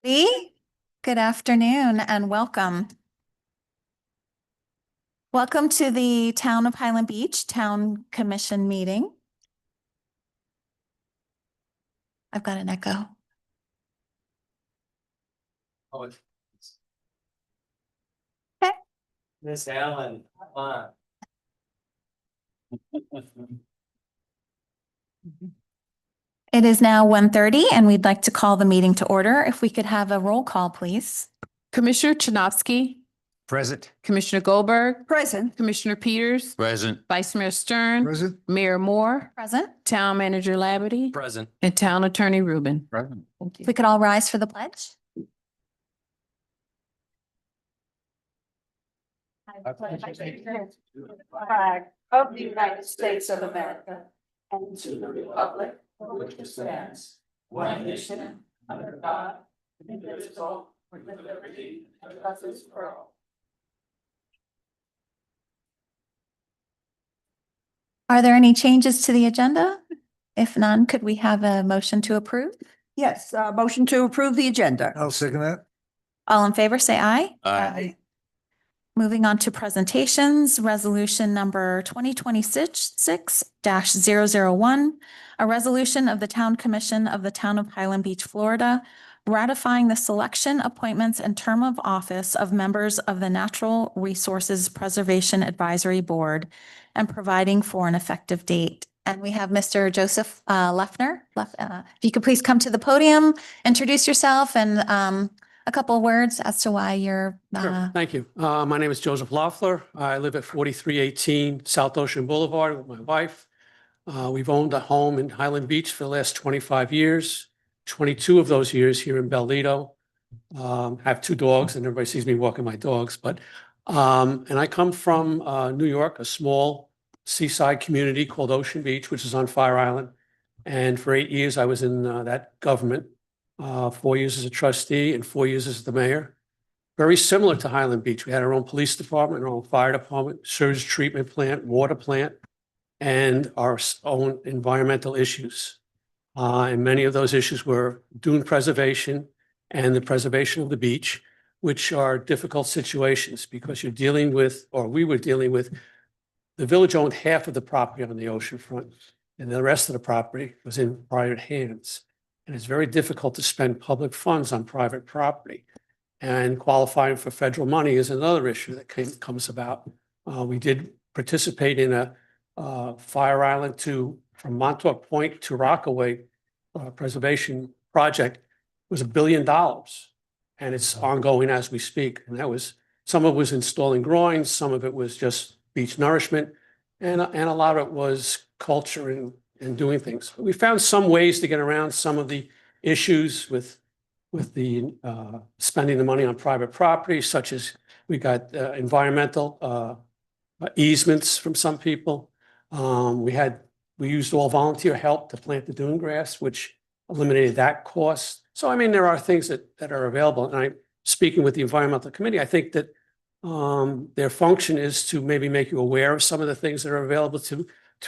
Good afternoon and welcome. Welcome to the Town of Highland Beach Town Commission meeting. I've got an echo. Oh, Okay. Miss Allen, come on. It is now 1:30 and we'd like to call the meeting to order. If we could have a roll call, please. Commissioner Chinovsky, Present. Commissioner Goldberg, Present. Commissioner Peters, Present. Vice Mayor Stern, Present. Mayor Moore, Present. Town Manager Labadie, Present. and Town Attorney Rubin. Present. Thank If we could all rise for the pledge. Flag of the United States of America and to the republic for which it stands, one nation, under God, indivisible, with liberty and justice for all. Are there any changes to the agenda? If none, could we have a motion to approve? Yes, motion to approve the agenda. I'll second that. All in favor, say aye. Aye. Moving on to presentations, resolution number 2026-001, a resolution of the Town Commission of the Town of Highland Beach, Florida, ratifying the selection, appointments, and term of office of members of the Natural Resources Preservation Advisory Board and providing for an effective date. And we have Mr. Joseph Leffner. If you could please come to the podium, introduce yourself, and a couple of words as to why you're. Sure. Thank you. My name is Joseph Loeffler. I live at 4318 South Ocean Boulevard with my wife. We've owned a home in Highland Beach for the last 25 years, 22 of those years here in Bellito. I have two dogs and everybody sees me walking my dogs, but, and I come from New York, a small seaside community called Ocean Beach, which is on Fire Island. And for 8 years, I was in that government. 4 years as a trustee and 4 years as the mayor. Very similar to Highland Beach. We had our own police department, our own fire department, sewage treatment plant, water plant, and our own environmental issues. And many of those issues were dune preservation and the preservation of the beach, which are difficult situations because you're dealing with, or we were dealing with, the village owned half of the property on the ocean front, and the rest of the property was in private hands. And it's very difficult to spend public funds on private property. And qualifying for federal money is another issue that comes about. We did participate in a Fire Island from Montauk Point to Rockaway preservation project. It was $1 billion. And it's ongoing as we speak. And that was, some of it was installing groins, some of it was just beach nourishment, and a lot of it was culture and doing things. We found some ways to get around some of the issues with the spending the money on private property, such as we got environmental easements from some people. We used all volunteer help to plant the dune grass, which eliminated that cost. So, I mean, there are things that are available. And I'm speaking with the environmental committee. I think that their function is to maybe make you aware of some of the things that are available to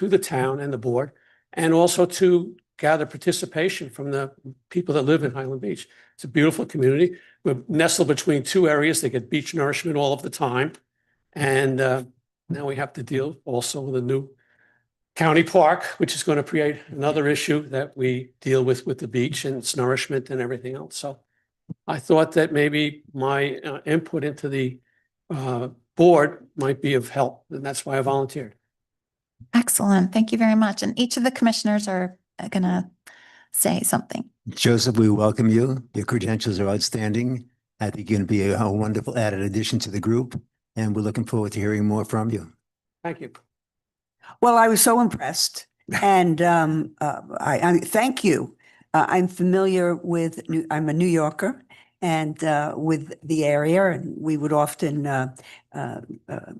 the town and the board, and also to gather participation from the people that live in Highland Beach. It's a beautiful community. We're nestled between two areas. They get beach nourishment all of the time. And now we have to deal also with a new county park, which is going to create another issue that we deal with the beach and its nourishment and everything else. So I thought that maybe my input into the board might be of help, and that's why I volunteered. Excellent. Thank you very much. And each of the commissioners are going to say something. Joseph, we welcome you. Your credentials are outstanding. I think you're going to be a wonderful added addition to the group, and we're looking forward to hearing more from you. Thank you. Well, I was so impressed and I thank you. I'm familiar with, I'm a New Yorker and with the area, and we would often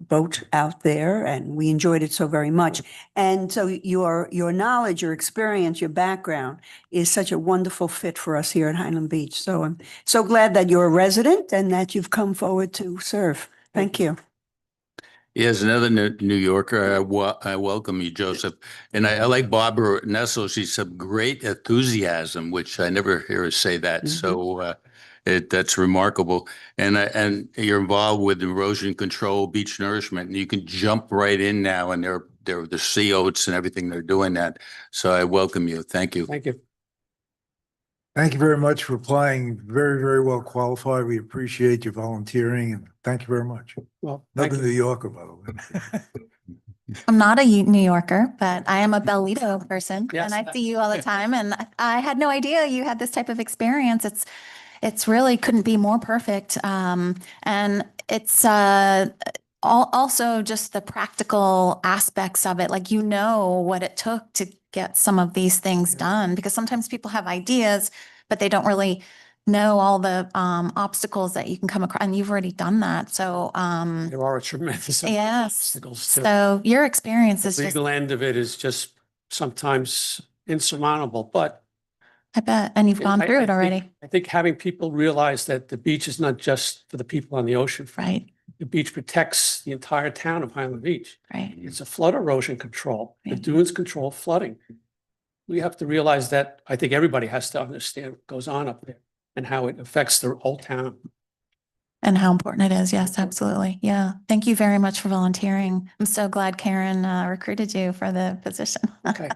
boat out there, and we enjoyed it so very much. And so your knowledge, your experience, your background is such a wonderful fit for us here at Highland Beach. So I'm so glad that you're a resident and that you've come forward to serve. Thank you. Yes, another New Yorker. I welcome you, Joseph. And I like Barbara Nessel. She's some great enthusiasm, which I never hear her say that. So That's remarkable. And you're involved with erosion control, beach nourishment, and you can jump right in now and they're the sea oats and everything they're doing that. So I welcome you. Thank you. Thank you. Thank you very much for applying. Very, very well qualified. We appreciate your volunteering and thank you very much. Well, thank Another New you. Yorker, by the way. I'm not a New Yorker, but I am a Bellito person Yes. and I see you all the time. And I had no idea you had this type of experience. It's really couldn't be more perfect. And it's also just the practical aspects of it. Like, you know what it took to get some of these things done, because sometimes people have ideas, but they don't really know all the obstacles that you can come across. And you've already done that. So There are a tremendous amount of yes. obstacles to So your experience is the just, legal end of it is just sometimes insurmountable, but I bet, and you've gone I- through I it think- already, I think having people realize that the beach is not just for the people on the ocean. right? The beach protects the entire town of Highland Beach. Right. It's a flood erosion control. The Right. dunes control flooding. We have to realize that. I think everybody has to understand what goes on up there and how it affects the whole town. And how important it is. Yes, absolutely. Yeah. Thank you very much for volunteering. I'm so glad Karen recruited you for the position. Okay.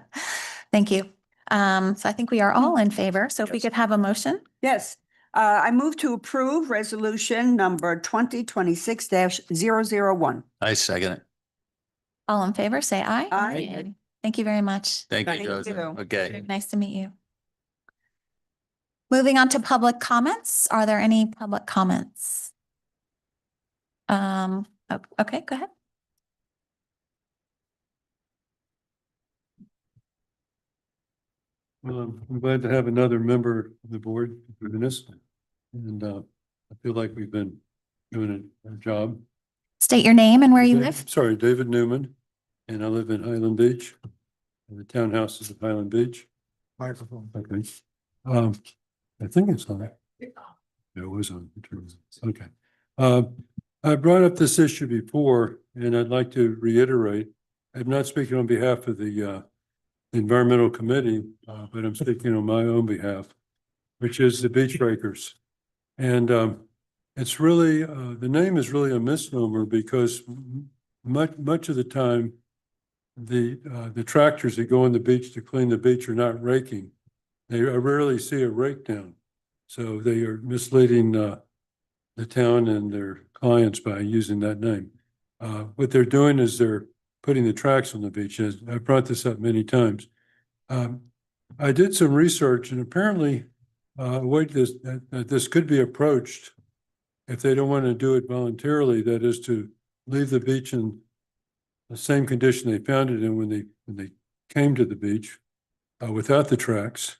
Thank you. So I think we are all in favor. So if we Yes. could have a motion. Yes, I move to approve resolution number 2026-001. I second it. All in favor, say aye. Aye. Thank you very much. Thank Thank you, you. Joseph. Okay. Nice to meet you. Moving on to public comments. Are there any public comments? Okay, go ahead. I'm glad to have another member of the board doing this. And I feel like we've been doing our job. State your name and where you Dave- live. Sorry, David Newman, and I live in Highland Beach. The townhouses of Highland Beach. Microphone. Okay. I think it's on. Yeah, it was on. Okay. I brought up this issue before, and I'd like to reiterate. I'm not speaking on behalf of the Environmental Committee, but I'm speaking on my own behalf, which is the Beach Breakers. And it's really, the name is really a misnomer because much of the time, the tractors that go on the beach to clean the beach are not raking. I rarely see a rake down. So they are misleading the town and their clients by using that name. What they're doing is they're putting the tracks on the beach. As I brought this up many times. I did some research and apparently this could be approached if they don't want to do it voluntarily, that is to leave the beach in the same condition they found it in when they came to the beach without the tracks.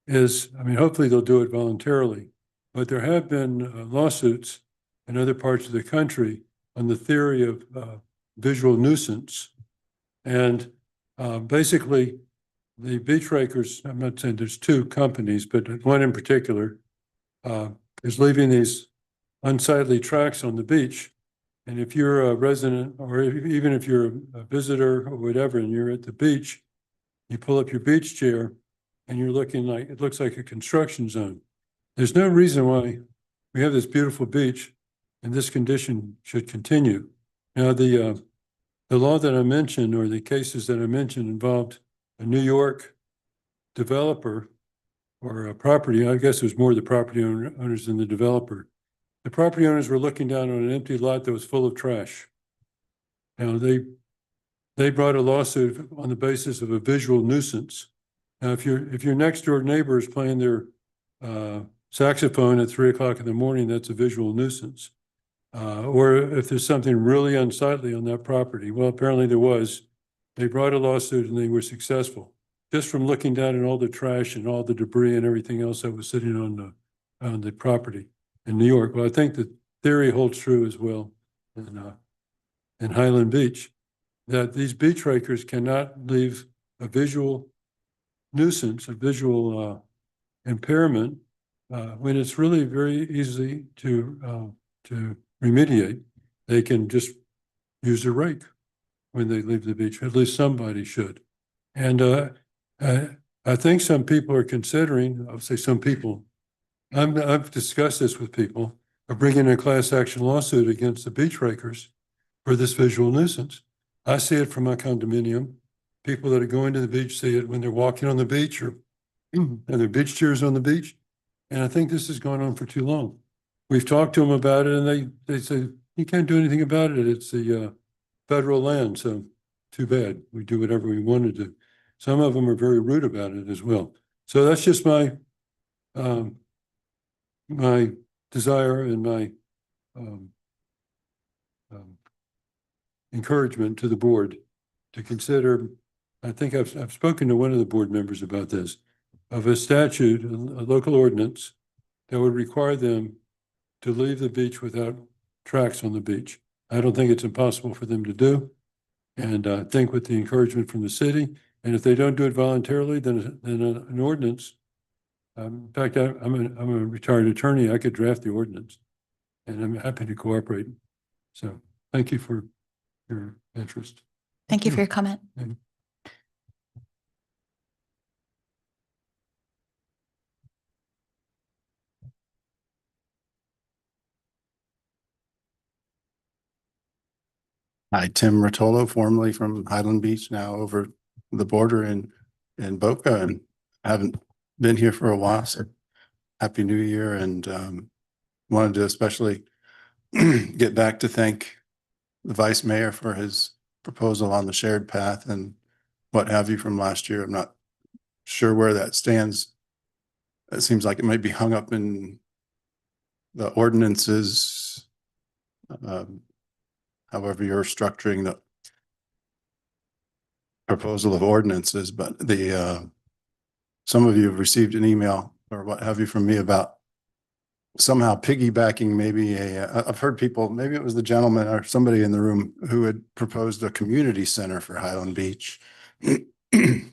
Hopefully they'll do it voluntarily, but there have been lawsuits in other parts of the country on the theory of visual nuisance. And basically the beach rakers, I'm not saying there's two companies, but one in particular is leaving these unsightly tracks on the beach. And if you're a resident or even if you're a visitor or whatever, and you're at the beach, you pull up your beach chair and you're looking like, it looks like a construction zone. There's no reason why we have this beautiful beach and this condition should continue. Now, the law that I mentioned or the cases that I mentioned involved a New York developer or a property, I guess it was more the property owners than the developer. The property owners were looking down on an empty lot that was full of trash. Now, they brought a lawsuit on the basis of a visual nuisance. Now, if your next door neighbor is playing their saxophone at 3 o'clock in the morning, that's a visual nuisance. Or if there's something really unsightly on that property, well, apparently there was. They brought a lawsuit and they were successful just from looking down at all the trash and all the debris and everything else that was sitting on the property in New York. Well, I think the theory holds true as well in Highland Beach, that these beach rakers cannot leave a visual nuisance, a visual impairment, when it's really very easy to remediate. They can just use a rake when they leave the beach. At least somebody should. And I think some people are considering, I'll say some people, I've discussed this with people, of bringing a class action lawsuit against the beach rakers for this visual nuisance. I see it from my condominium. People that are going to the beach see it when they're walking on the beach or and their beach chairs on the beach. And I think this has gone on for too long. We've talked to them about it and they say, you can't do anything about it. It's the federal land. So too bad. We do whatever we want to do. Some of them are very rude about it as well. So that's just my my desire and my encouragement to the board to consider. I think I've spoken to one of the board members about this, of a statute, a local ordinance that would require them to leave the beach without tracks on the beach. I don't think it's impossible for them to do. And I think with the encouragement from the city, and if they don't do it voluntarily, then an ordinance. In fact, I'm a retired attorney. I could draft the ordinance, and I'm happy to cooperate. So thank you for your interest. Thank you for your comment. Hi, Tim Rotolo, formerly from Highland Beach, now over the border in Boca, and haven't been here for a while. So Happy New Year, and wanted to especially get back to thank the Vice Mayor for his proposal on the shared path and what have you from last year. I'm not sure where that stands. It seems like it might be hung up in the ordinances. However you're structuring the proposal of ordinances, but some of you have received an email or what have you from me about somehow piggybacking maybe I've heard people, maybe it was the gentleman or somebody in the room who had proposed a community center for Highland Beach. And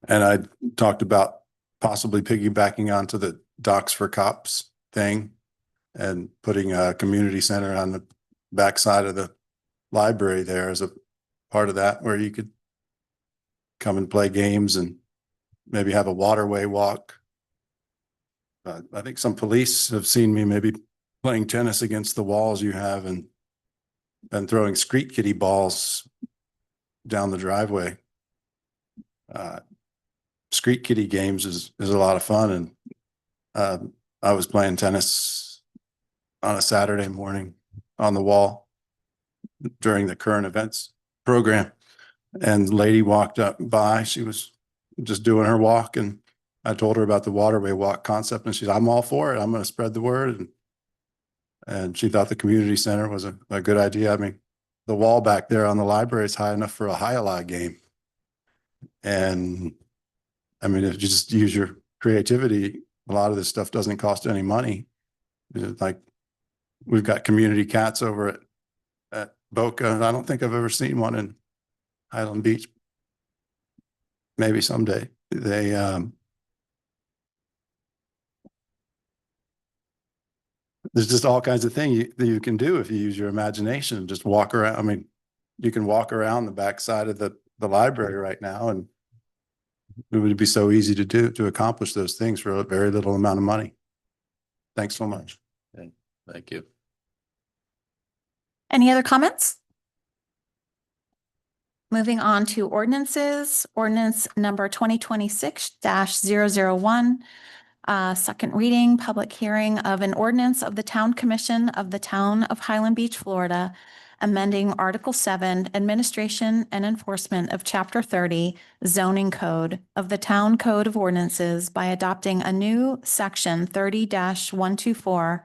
I talked about possibly piggybacking onto the Docs for Cops thing and putting a community center on the backside of the library there as a part of that, where you could come and play games and maybe have a waterway walk. I think some police have seen me maybe playing tennis against the walls you have and throwing street kitty balls down the driveway. Street kitty games is a lot of fun, and I was playing tennis on a Saturday morning on the wall during the current events program, and the lady walked up by. She was just doing her walk, and I told her about the waterway walk concept, and she said, I'm all for it. I'm going to spread the word. And she thought the community center was a good idea. I mean, the wall back there on the library is high enough for a Highlight game. And I mean, if you just use your creativity, a lot of this stuff doesn't cost any money. Like, we've got community cats over at Boca, and I don't think I've ever seen one in Highland Beach. Maybe someday. There's just all kinds of things that you can do if you use your imagination. Just walk around. I mean, you can walk around the backside of the library right now, and it would be so easy to do, to accomplish those things for a very little amount of money. Thanks so much. Thank you. Any other comments? Moving on to ordinances, ordinance number 2026-001. Second reading, public hearing of an ordinance of the Town Commission of the Town of Highland Beach, Florida, amending Article 7, Administration and Enforcement of Chapter 30, Zoning Code of the Town Code of Ordinances by adopting a new Section 30-124,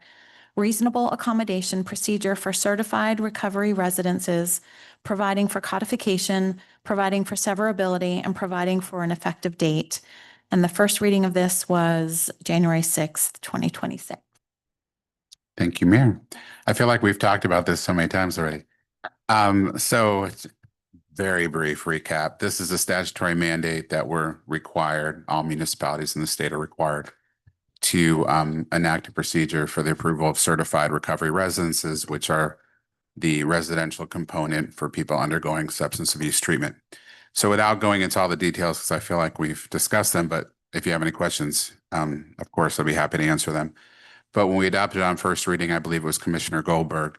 Reasonable Accommodation Procedure for Certified Recovery Residences, providing for codification, providing for severability, and providing for an effective date. And the first reading of this was January 6th, 2026. Thank you, Mayor. I feel like we've talked about this so many times already. So it's very brief recap. This is a statutory mandate that we're required, all municipalities in the state are required to enact a procedure for the approval of certified recovery residences, which are the residential component for people undergoing substance abuse treatment. So without going into all the details, because I feel like we've discussed them, but if you have any questions, of course, I'll be happy to answer them. But when we adopted it on first reading, I believe it was Commissioner Goldberg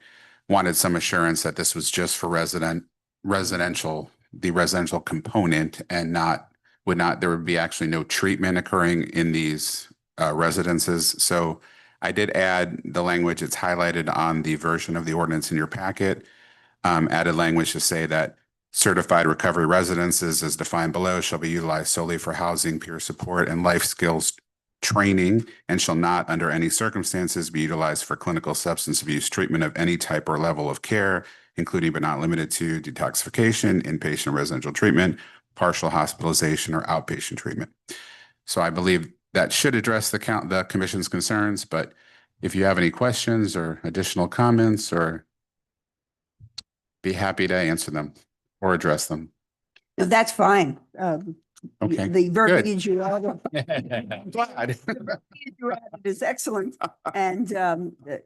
wanted some assurance that this was just for residential, the residential component and there would be actually no treatment occurring in these residences. So I did add the language, it's highlighted on the version of the ordinance in your packet, added language to say that certified recovery residences as defined below shall be utilized solely for housing, peer support, and life skills training, and shall not under any circumstances be utilized for clinical substance abuse treatment of any type or level of care, including but not limited to detoxification, inpatient residential treatment, partial hospitalization, or outpatient treatment. So I believe that should address the commission's concerns, but if you have any questions or additional comments, or be happy to answer them or address them. No, that's fine. Okay, The verbiage you added Glad. is excellent. And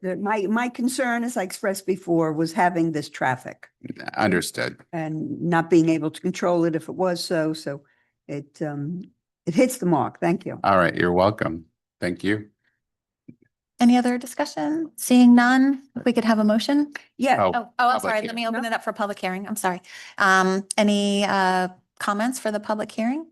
my concern, as I expressed before, was having this traffic Understood. and not being able to control it if it was so. So it hits the mark. Thank you. All right, you're welcome. Thank you. Any other discussion? Seeing none, if we could have a motion? Yeah. Oh, I'm public sorry. Let hearing. me open it up for public hearing. I'm sorry. Any comments for the public hearing?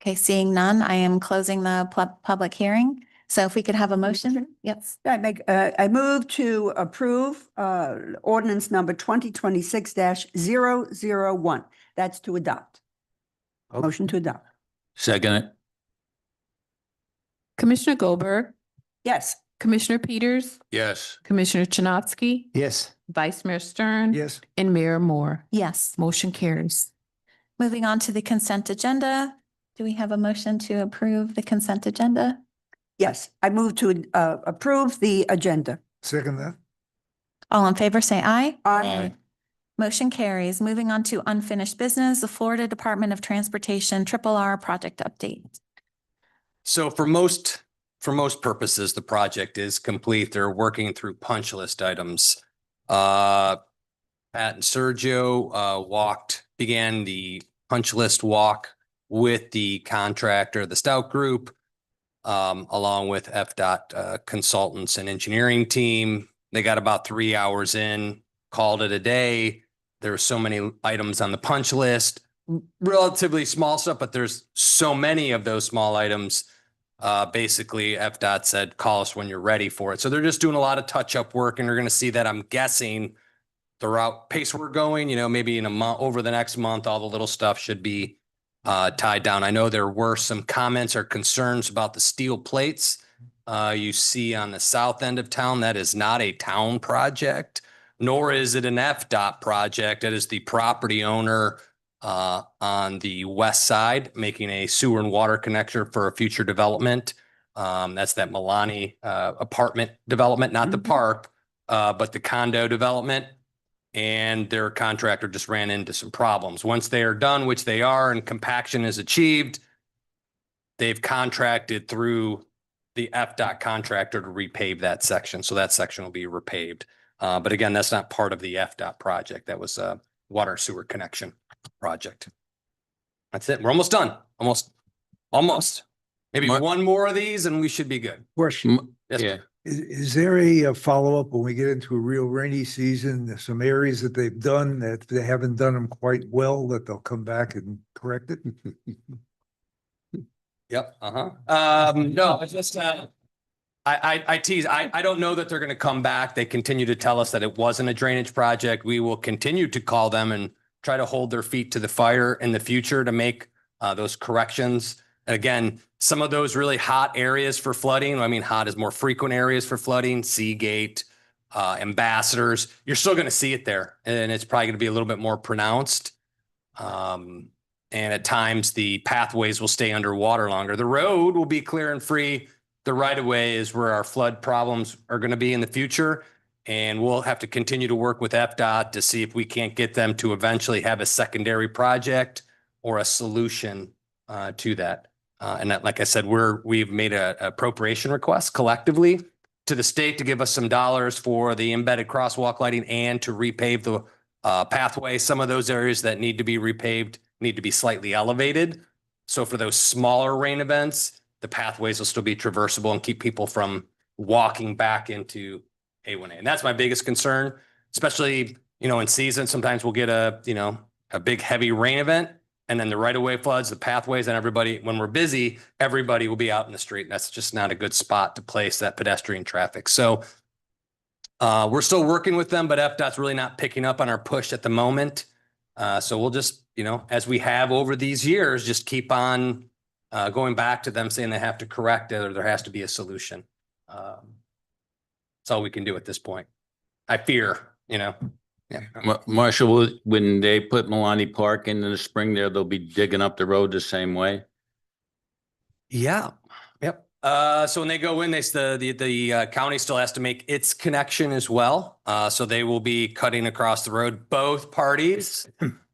Okay, seeing none, I am closing the public hearing. So if we could have a motion? Yes. I move to approve ordinance number 2026-001. That's to adopt. Motion to adopt. Second it. Commissioner Goldberg, Yes. Commissioner Peters, Yes. Commissioner Chinatsky, Yes. Vice Mayor Stern. Yes. And Mayor Moore. Yes. Motion carries. Moving on to the consent agenda. Do we have a motion to approve the consent agenda? Yes. I move to approve the agenda. Second that. All in favor, say aye. Aye. Motion carries. Moving on to unfinished business, the Florida Department of Transportation RRR project update. So for most purposes, the project is complete. They're working through punch list items. Pat and Sergio began the punch list walk with the contractor, the Stout Group, along with FDOT consultants and engineering team. They got about 3 hours in, called it a day. There were so many items on the punch list, relatively small stuff, but there's so many of those small items. Basically, FDOT said, call us when you're ready for it. So they're just doing a lot of touch-up work, and you're going to see that, I'm guessing, the route pace we're going, maybe in a month, over the next month, all the little stuff should be tied down. I know there were some comments or concerns about the steel plates you see on the south end of town. That is not a town project, nor is it an FDOT project. That is the property owner on the west side, making a sewer and water connector for a future development. That's that Milani apartment development, not the park, but the condo development. And their contractor just ran into some problems. Once they are done, which they are, and compaction is achieved, they've contracted through the FDOT contractor to repave that section. So that section will be repaved. But again, that's not part of the FDOT project. That was a water sewer connection project. That's it. We're almost done. Almost. Maybe one more of these and we should be good. Question. Yes, Yeah. sir. Is there a follow-up when we get into a real rainy season? There's some areas that they've done that they haven't done them quite well, that they'll come back and correct it? Yep. No, it's just, I tease. I don't know that they're going to come back. They continue to tell us that it wasn't a drainage project. We will continue to call them and try to hold their feet to the fire in the future to make those corrections. Again, some of those really hot areas for flooding, I mean, hot is more frequent areas for flooding, Seagate, Ambassadors, you're still going to see it there. And it's probably going to be a little bit more pronounced. And at times the pathways will stay underwater longer. The road will be clear and free. The right of way is where our flood problems are going to be in the future. And we'll have to continue to work with FDOT to see if we can't get them to eventually have a secondary project or a solution to that. And that, like I said, we've made a appropriation request collectively to the state to give us some dollars for the embedded crosswalk lighting and to repave the pathway. Some of those areas that need to be repaved need to be slightly elevated. So for those smaller rain events, the pathways will still be traversable and keep people from walking back into A1A. And that's my biggest concern, especially, in season. Sometimes we'll get a big heavy rain event, and then the right of way floods, the pathways, and everybody, when we're busy, everybody will be out in the street. And that's just not a good spot to place that pedestrian traffic. So we're still working with them, but FDOT's really not picking up on our push at the moment. So we'll just, as we have over these years, just keep on going back to them saying they have to correct it or there has to be a solution. That's all we can do at this point. I fear, Yeah. Marshall, when they put Milani Park in the spring there, they'll be digging up the road the same way? Yeah. Yep. So when they go in, the county still has to make its connection as well. So they will be cutting across the road. Both parties,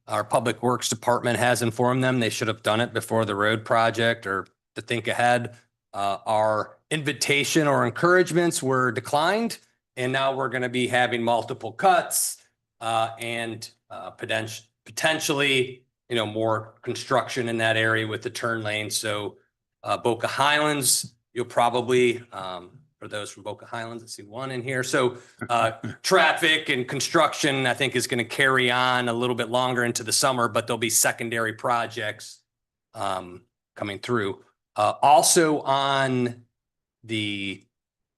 our Public Works Department has informed them they should have done it before the road project or to think ahead. Our invitation or encouragements were declined, and now we're going to be having multiple cuts and potentially, more construction in that area with the turn lane. So Boca Highlands, you'll probably, for those from Boca Highlands, I see one in here. So traffic and construction, I think, is going to carry on a little bit longer into the summer, but there'll be secondary projects coming through. Also on the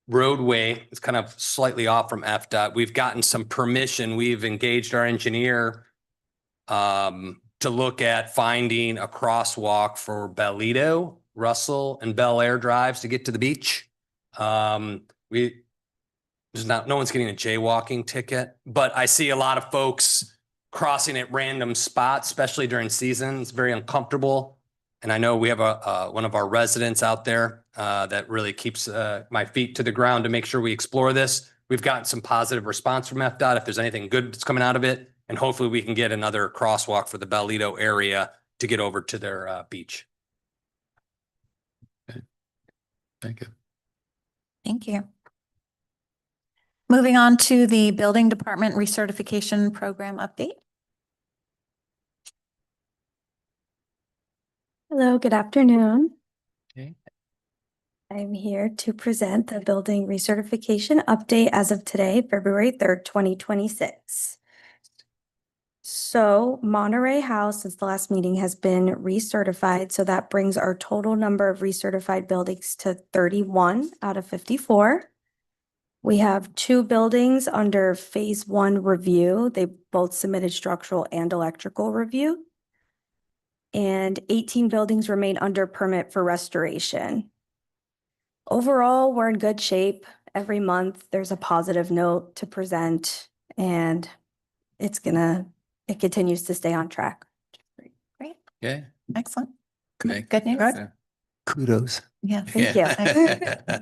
roadway, it's kind of slightly off from FDOT. We've gotten some permission. We've engaged our engineer to look at finding a crosswalk for Bellito, Russell, and Bel Air drives to get to the beach. No one's getting a jaywalking ticket, but I see a lot of folks crossing at random spots, especially during season. It's very uncomfortable. And I know we have one of our residents out there that really keeps my feet to the ground to make sure we explore this. We've gotten some positive response from FDOT if there's anything good that's coming out of it. And hopefully we can get another crosswalk for the Bellito area to get over to their beach. Okay. Thank you. Thank you. Moving on to the Building Department Recertification Program update. Hello, good afternoon. Okay. I'm here to present the building recertification update as of today, February 3rd, 2026. So Monterey House, since the last meeting, has been recertified. So that brings our total number of recertified buildings to 31 out of 54. We have 2 buildings under phase 1 review. They both submitted structural and electrical review. And 18 buildings remain under permit for restoration. Overall, we're in good shape. Every month, there's a positive note to present, and it continues to stay on track. Great. Okay. Excellent. Okay. Good news. Yeah. Kudos. Yeah. Thank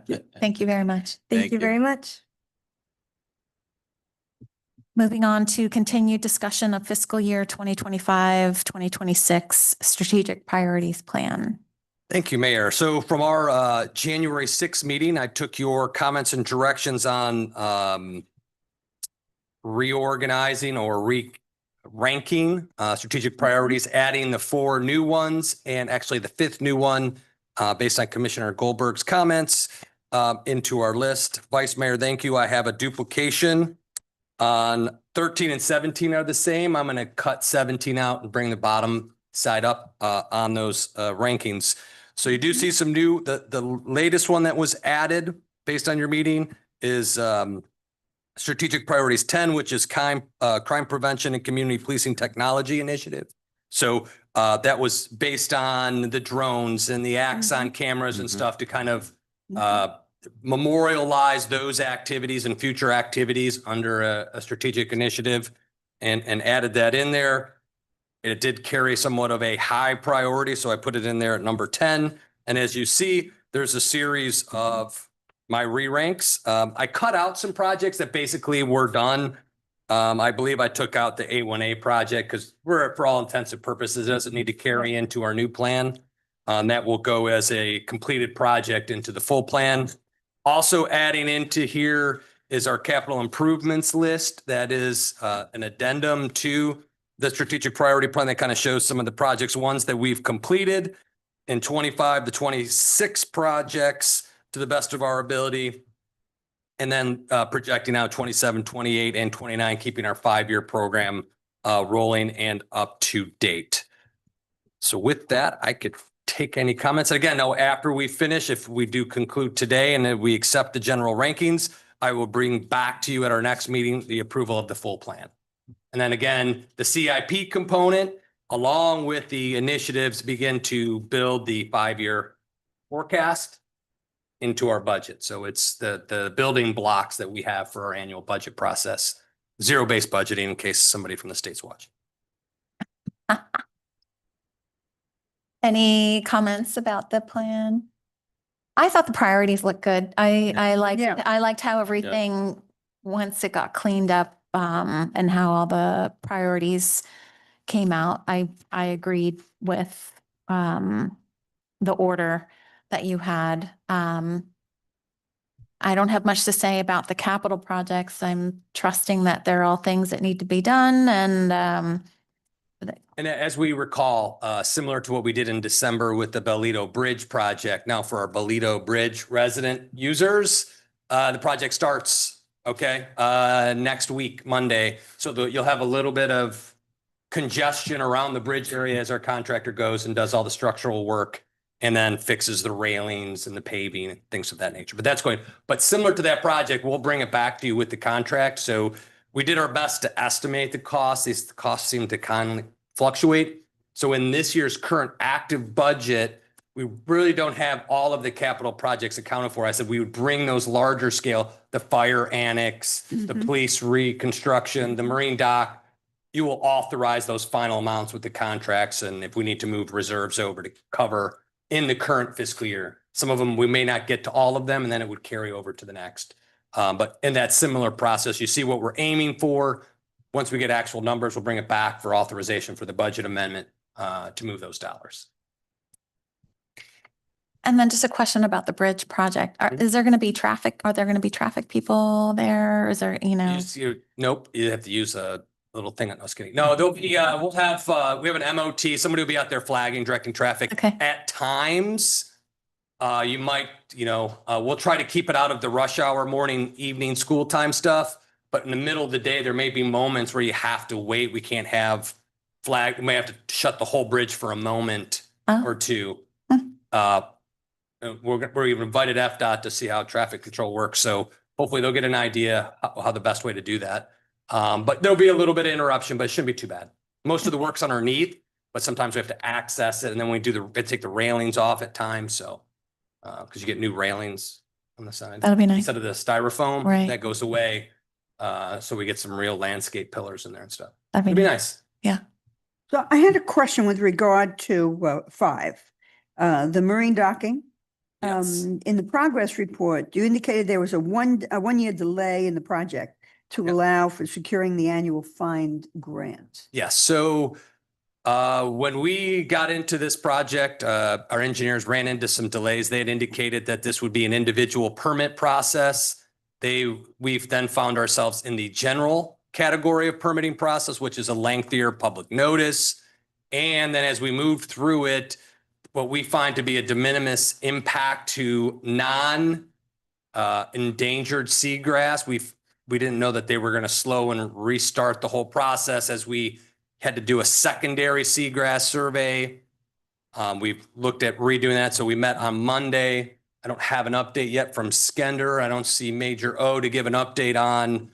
you. Thank you very much. Thank you very much. Moving on to continued discussion of fiscal year 2025-2026 strategic priorities plan. Thank you, Mayor. So from our January 6th meeting, I took your comments and directions on reorganizing or ranking strategic priorities, adding the 4 new ones and actually the 5th new one based on Commissioner Goldberg's comments into our list. Vice Mayor, thank you. I have a duplication on 13 and 17 are the same. I'm going to cut 17 out and bring the bottom side up on those rankings. So you do see some new, the latest one that was added based on your meeting is Strategic Priorities 10, which is crime prevention and community policing technology initiative. So that was based on the drones and the Axon cameras and stuff to kind of memorialize those activities and future activities under a strategic initiative and added that in there. It did carry somewhat of a high priority, so I put it in there at number 10. And as you see, there's a series of my re-ranks. I cut out some projects that basically were done. I believe I took out the A1A project because for all intents and purposes, it doesn't need to carry into our new plan. That will go as a completed project into the full plan. Also adding into here is our capital improvements list. That is an addendum to the strategic priority plan that kind of shows some of the projects, ones that we've completed in 25 to 26 projects to the best of our ability. And then projecting out 27, 28, and 29, keeping our 5-year program rolling and up to date. So with that, I could take any comments. Again, no, after we finish, if we do conclude today and then we accept the general rankings, I will bring back to you at our next meeting the approval of the full plan. And then again, the CIP component, along with the initiatives, begin to build the 5-year forecast into our budget. So it's the building blocks that we have for our annual budget process, zero-based budgeting in case somebody from the state's watching. Any comments about the plan? I thought the priorities looked good. I liked how everything, once it got cleaned up, and how all the priorities came out. I agreed with, the order that you had. I don't have much to say about the capital projects. I'm trusting that they're all things that need to be done and, And as we recall, similar to what we did in December with the Belito Bridge project, now for our Belito Bridge resident users, the project starts, next week, Monday. So you'll have a little bit of congestion around the bridge area as our contractor goes and does all the structural work and then fixes the railings and the paving and things of that nature. But similar to that project, we'll bring it back to you with the contract. So we did our best to estimate the costs. These costs seem to kindly fluctuate. So in this year's current active budget, we really don't have all of the capital projects accounted for. I said we would bring those larger scale, the fire annex, the police reconstruction, the marine dock. You will authorize those final amounts with the contracts. And if we need to move reserves over to cover in the current fiscal year, some of them, we may not get to all of them, and then it would carry over to the next. But in that similar process, you see what we're aiming for. Once we get actual numbers, we'll bring it back for authorization for the budget amendment to move those dollars. and then just a question about the bridge project. Is there going to be traffic? Are there going to be traffic people there? Is there, Nope, you have to use a little thing. I was kidding. No, there'll be, we have an MOT. Somebody will be out there flagging, directing traffic. Okay. At times, you might, we'll try to keep it out of the rush hour, morning, evening, school time stuff. But in the middle of the day, there may be moments where you have to wait. We can't have flag. We may have to shut the whole bridge for a moment or two. We've invited FDOT to see how traffic control works. So hopefully they'll get an idea how the best way to do that. But there'll be a little bit of interruption, but it shouldn't be too bad. Most of the work's underneath, but sometimes we have to access it. And then we take the railings off at times. So, because you get new railings on the side. that'll be nice. Instead of the styrofoam, Right. that goes away. So we get some real landscape pillars in there and stuff. That'd It'd be nice. So I had a question with regard to 5, the marine docking. Yes. In the progress report, you indicated there was a 1-year delay in the project to allow for securing the annual find grant. Yes. So when we got into this project, our engineers ran into some delays. They had indicated that this would be an individual permit process. We've then found ourselves in the general category of permitting process, which is a lengthier public notice. And then as we moved through it, what we find to be a de minimis impact to endangered seagrass. We didn't know that they were going to slow and restart the whole process as we had to do a secondary seagrass survey. We've looked at redoing that. So we met on Monday. I don't have an update yet from Skender. I don't see Major O to give an update on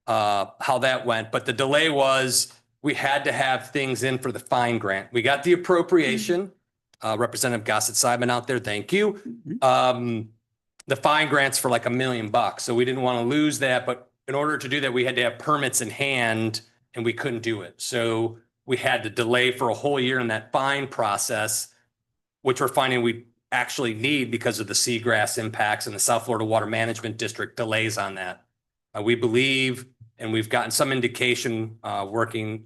how that went. But the delay was we had to have things in for the fine grant. We got the appropriation. Representative Gossett-Simon out there, thank you. The fine grant's for like $1 million. So we didn't want to lose that. But in order to do that, we had to have permits in hand and we couldn't do it. So we had to delay for a whole year in that fine process, which we're finding we actually need because of the seagrass impacts and the South Florida Water Management District delays on that. We believe, and we've gotten some indication working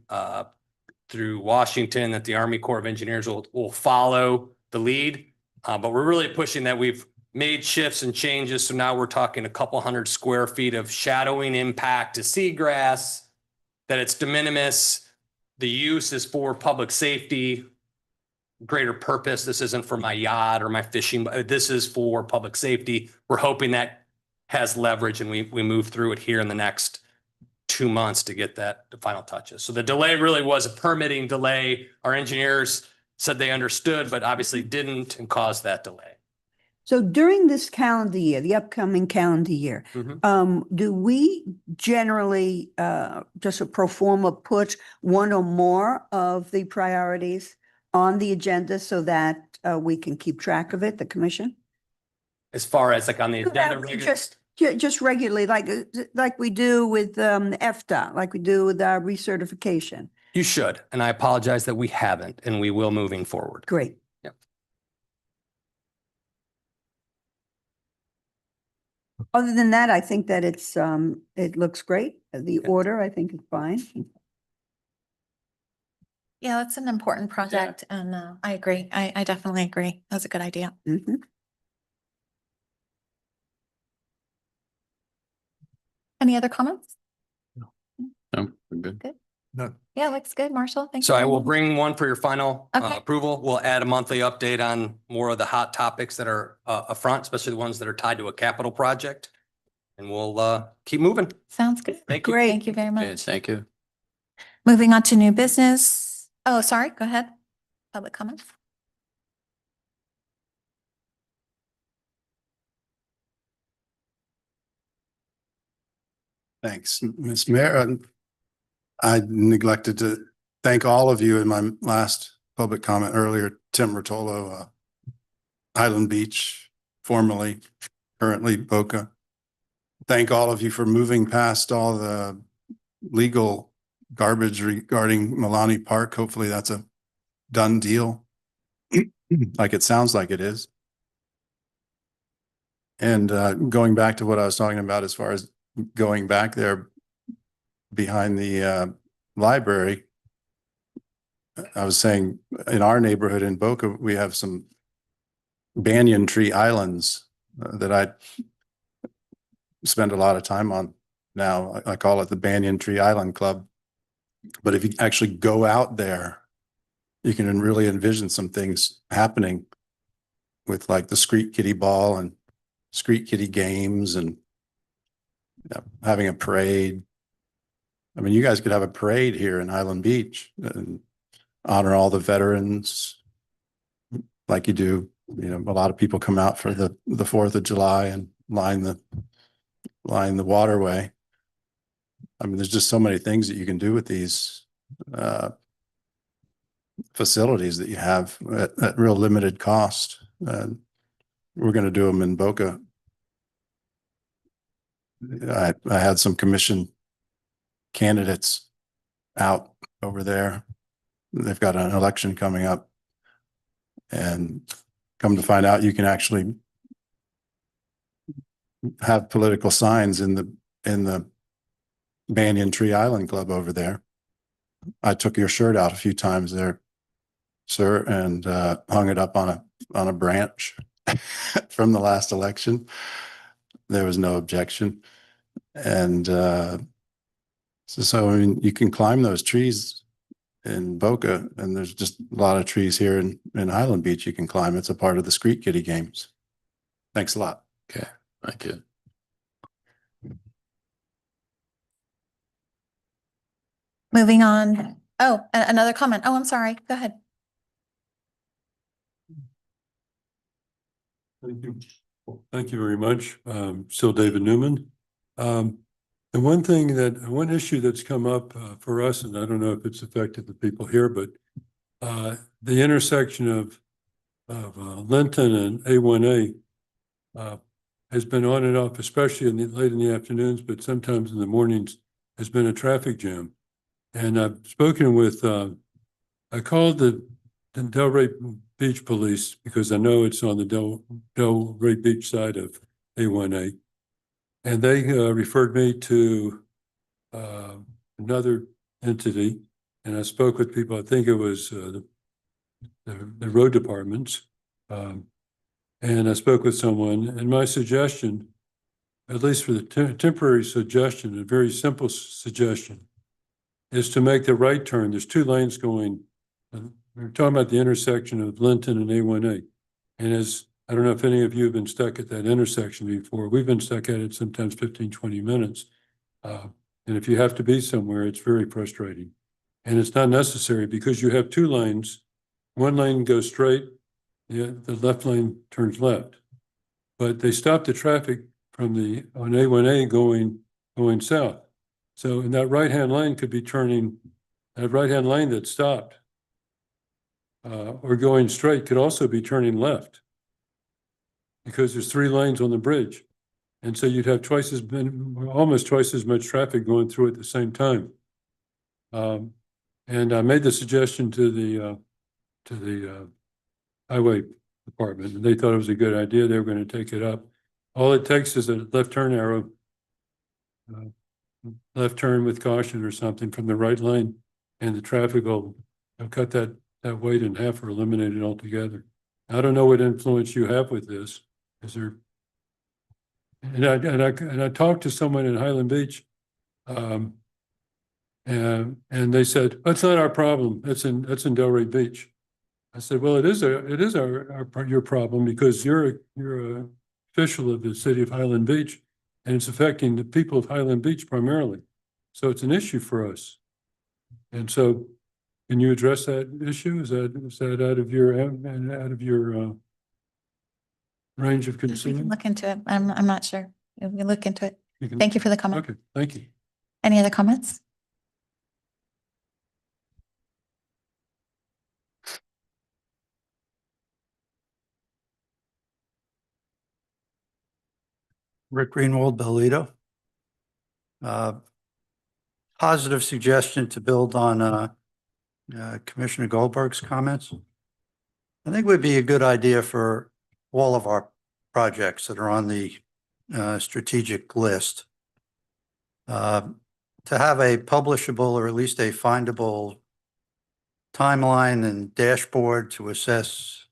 through Washington that the Army Corps of Engineers will follow the lead. But we're really pushing that. We've made shifts and changes. So now we're talking a couple hundred square feet of shadowing impact to seagrass, that it's de minimis. The use is for public safety. greater purpose. This isn't for my yacht or my fishing, but this is for public safety. We're hoping that has leverage and we move through it here in the next 2 months to get the final touches. So the delay really was a permitting delay. Our engineers said they understood, but obviously didn't and caused that delay. So during this calendar year, the upcoming calendar year, do we generally, just a pro forma, put one or more of the priorities on the agenda so that we can keep track of it, the commission? As far as like on the agenda. Just regularly, like we do with FDOT, like we do with our recertification. You should, and I apologize that we haven't, and we will moving forward. Great. Yep. Other than that, I think that it looks great. The order, I think, is fine. Yeah, that's an important project and I agree. I definitely agree. That's a good idea. Mhm. Any other comments? No, we're good. No. Yeah, looks good, Marshall. Thank you. So I very will much. bring one for your final Okay. approval. We'll add a monthly update on more of the hot topics that are up front, especially the ones that are tied to a capital project. And we'll keep moving. Sounds good. Thank you. Great. Thank you very Okay, much. thank you. Moving on to new business. Oh, sorry, go ahead. Public comments. Thanks, Ms. Mayor. I neglected to thank all of you in my last public comment earlier. Tim Rotolo, Highland Beach, formerly, currently Boca. Thank all of you for moving past all the legal garbage regarding Milani Park. Hopefully that's a done deal, like it sounds like it is. And going back to what I was talking about as far as going back there behind the library, I was saying in our neighborhood in Boca, we have some banyan tree islands that I spend a lot of time on now. I call it the Banyan Tree Island Club. But if you actually go out there, you can really envision some things happening with like the street kiddie ball and street kiddie games and having a parade. I mean, you guys could have a parade here in Highland Beach and honor all the veterans like you do. You know, a lot of people come out for the 4th of July and line the waterway. I mean, there's just so many things that you can do with these facilities that you have at real limited cost. And we're going to do them in Boca. I had some commission candidates out over there. They've got an election coming up, and come to find out, you can actually have political signs in the Banyan Tree Island Club over there. I took your shirt out a few times there, sir, and hung it up on a branch from the last election. There was no objection. And so I mean, you can climb those trees in Boca, and there's just a lot of trees here in Highland Beach you can climb. It's a part of the street kiddie games. Thanks a lot. Okay, thank you. Moving on. Oh, another comment. Oh, I'm sorry. Go ahead. Thank you. Thank you very much. Still David Newman. And one issue that's come up for us, and I don't know if it's affected the people here, but the intersection of Linton and A1A has been on and off, especially late in the afternoons, but sometimes in the mornings, has been a traffic jam. And I've spoken with, I called the Delray Beach Police because I know it's on the Delray Beach side of A1A. And they referred me to another entity. And I spoke with people, I think it was the road departments. And I spoke with someone, and my suggestion, at least for the temporary suggestion, a very simple suggestion, is to make the right turn. There's 2 lanes going we're talking about the intersection of Linton and A1A. And I don't know if any of you have been stuck at that intersection before. We've been stuck at it sometimes 15, 20 minutes. And if you have to be somewhere, it's very frustrating. And it's not necessary because you have two lanes. One lane goes straight, the left lane turns left. But they stop the traffic on A1A going south. So in that right-hand lane could be turning, that right-hand lane that stopped or going straight could also be turning left because there's 3 lanes on the bridge. And so you'd have almost twice as much traffic going through at the same time. And I made the suggestion to the highway department, and they thought it was a good idea. They were going to take it up. All it takes is a left turn arrow, left turn with caution or something from the right lane, and the traffic will cut that weight in half or eliminate it altogether. I don't know what influence you have with this. Is there? And I talked to someone in Highland Beach, and they said, that's not our problem. That's in Delray Beach. I said, well, it is your problem because you're a official of the city of Highland Beach, and it's affecting the people of Highland Beach primarily. So it's an issue for us. And so, can you address that issue? Is that out of your range of We can concern? look into it. I'm not sure. We can look into it. You can- Thank you for the comment. Okay, thank you. Any other comments? Rick Greenwald, Belito. Positive suggestion to build on Commissioner Goldberg's comments. I think it would be a good idea for all of our projects that are on the strategic list to have a publishable or at least a findable timeline and dashboard to assess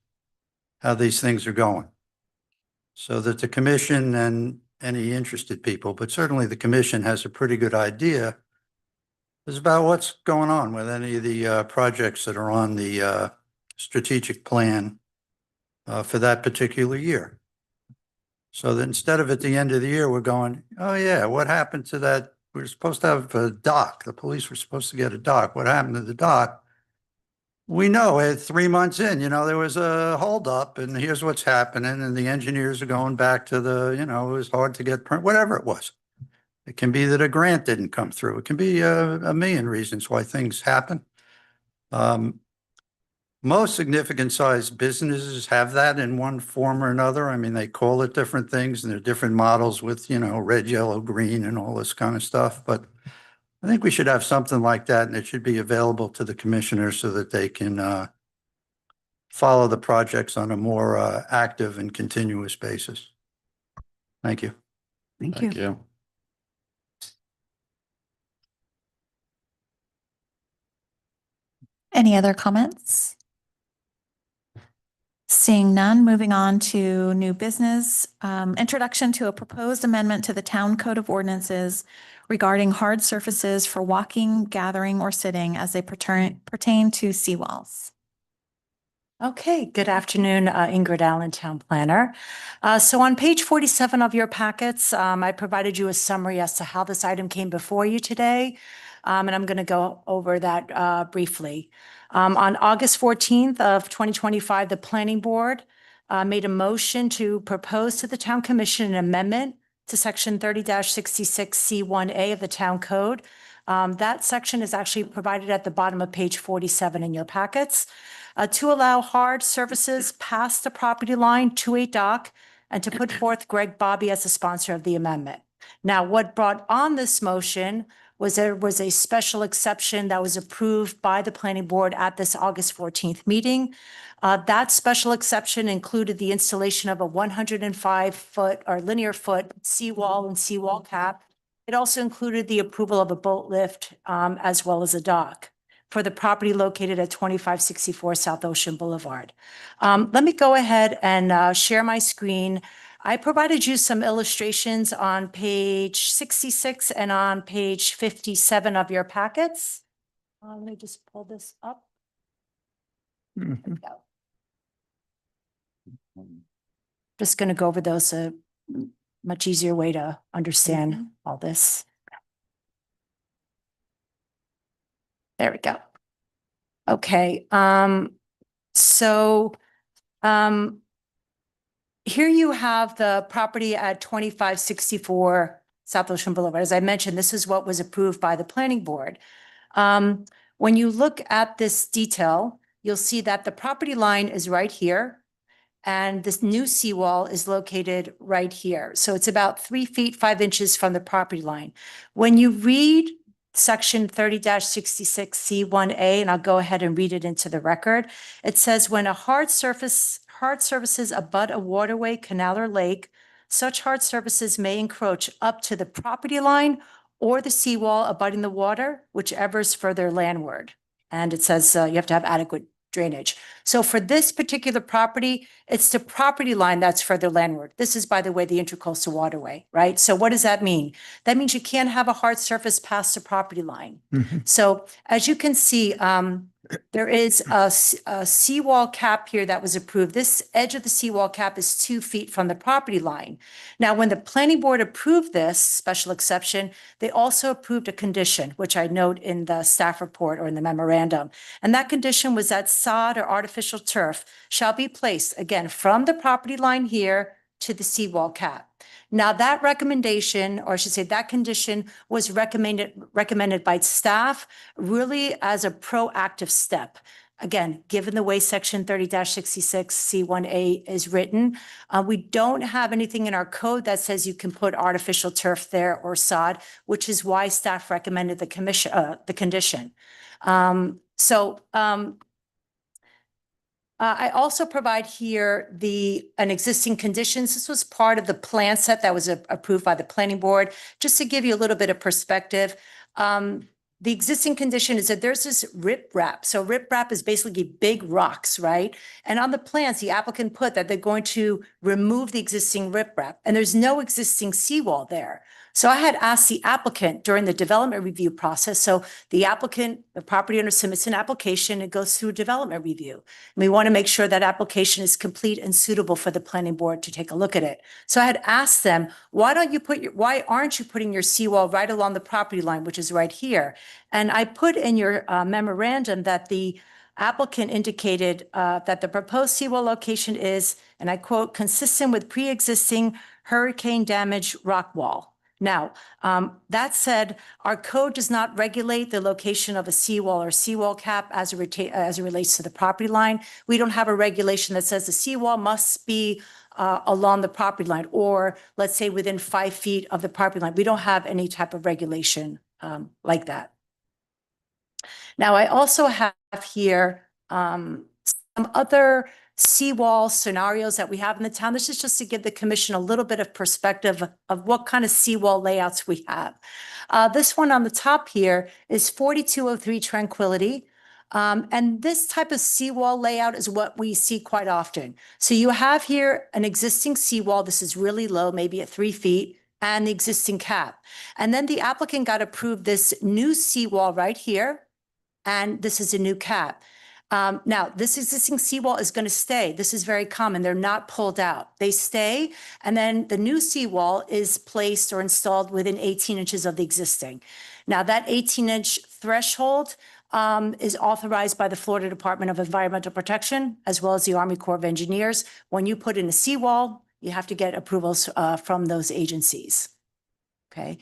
how these things are going, so that the commission and any interested people, but certainly the commission, has a pretty good idea is about what's going on with any of the projects that are on the strategic plan for that particular year. So that instead of at the end of the year, we're going, oh yeah, what happened to that? We were supposed to have a dock. The police were supposed to get a dock. What happened to the dock? We know 3 months in, there was a holdup and here's what's happening. And the engineers are going back to it was hard to get, whatever it was. It can be that a grant didn't come through. It can be a million reasons why things happen. Most significant sized businesses have that in one form or another. I mean, they call it different things and there are different models with, red, yellow, green and all this kind of stuff. But I think we should have something like that and it should be available to the commissioners so that they can follow the projects on a more active and continuous basis. Thank you. Thank you. you. Any other comments? Seeing none, moving on to new business. Introduction to a proposed amendment to the Town Code of Ordinances regarding hard surfaces for walking, gathering, or sitting as they pertain to seawalls. Okay, good afternoon, Ingrid Allen, Town Planner. So on page 47 of your packets, I provided you a summary as to how this item came before you today. And I'm going to go over that briefly. On August 14th of 2025, the Planning Board made a motion to propose to the Town Commission an amendment to Section 30-66C1A of the Town Code. That section is actually provided at the bottom of page 47 in your packets to allow hard surfaces past the property line to a dock and to put forth Greg Bobby as the sponsor of the amendment. Now, what brought on this motion was there was a special exception that was approved by the Planning Board at this August 14th meeting. That special exception included the installation of a 105-foot or linear foot seawall and seawall cap. It also included the approval of a boat lift as well as a dock for the property located at 2564 South Ocean Boulevard. Let me go ahead and share my screen. I provided you some illustrations on page 66 and on page 57 of your packets. Let me just pull this up. Mhm. Just going to go over those, much easier way to understand all this. There we go. Okay, so, here you have the property at 2564 South Ocean Boulevard. As I mentioned, this is what was approved by the planning board. When you look at this detail, you'll see that the property line is right here. And this new seawall is located right here. So it's about 3 feet, 5 inches from the property line. When you read section 30-66C1A, and I'll go ahead and read it into the record, it says when a hard surfaces abut a waterway, canal, or lake, such hard surfaces may encroach up to the property line or the seawall abutting the water, whichever is further landward. And it says you have to have adequate drainage. So for this particular property, it's the property line that's further landward. This is, by the way, the Intracoastal Waterway, right? So what does that mean? That means you can't have a hard surface past the property line. Mhm. So as you can see, there is a seawall cap here that was approved. This edge of the seawall cap is 2 feet from the property line. Now, when the planning board approved this special exception, they also approved a condition, which I note in the staff report or in the memorandum. And that condition was that sod or artificial turf shall be placed, again, from the property line here to the seawall cap. Now, that recommendation, or I should say that condition, was recommended by staff really as a proactive step. Again, given the way section 30-66C1A is written, we don't have anything in our code that says you can put artificial turf there or sod, which is why staff recommended the condition. I also provide here an existing conditions. This was part of the plan set that was approved by the planning board. Just to give you a little bit of perspective, the existing condition is that there's this riprap. So riprap is basically big rocks, right? And on the plans, the applicant put that they're going to remove the existing riprap, and there's no existing seawall there. So I had asked the applicant during the development review process. So the applicant, the property owner submits an application, it goes through development review. And we want to make sure that application is complete and suitable for the planning board to take a look at it. So I had asked them, why aren't you putting your seawall right along the property line, which is right here? And I put in your memorandum that the applicant indicated that the proposed seawall location is, and I quote, consistent with pre-existing hurricane damage rock wall. Now, that said, our code does not regulate the location of a seawall or seawall cap as it relates to the property line. We don't have a regulation that says the seawall must be along the property line, or let's say within 5 feet of the property line. We don't have any type of regulation like that. Now, I also have here some other seawall scenarios that we have in the town. This is just to give the commission a little bit of perspective of what kind of seawall layouts we have. This one on the top here is 4203 Tranquility. And this type of seawall layout is what we see quite often. So you have here an existing seawall. This is really low, maybe at 3 feet, and the existing cap. And then the applicant got approved this new seawall right here, and this is a new cap. Now, this existing seawall is going to stay. This is very common. They're not pulled out. They stay, and then the new seawall is placed or installed within 18 inches of the existing. Now, that 18-inch threshold is authorized by the Florida Department of Environmental Protection, as well as the Army Corps of Engineers. When you put in a seawall, you have to get approvals from those agencies. Okay.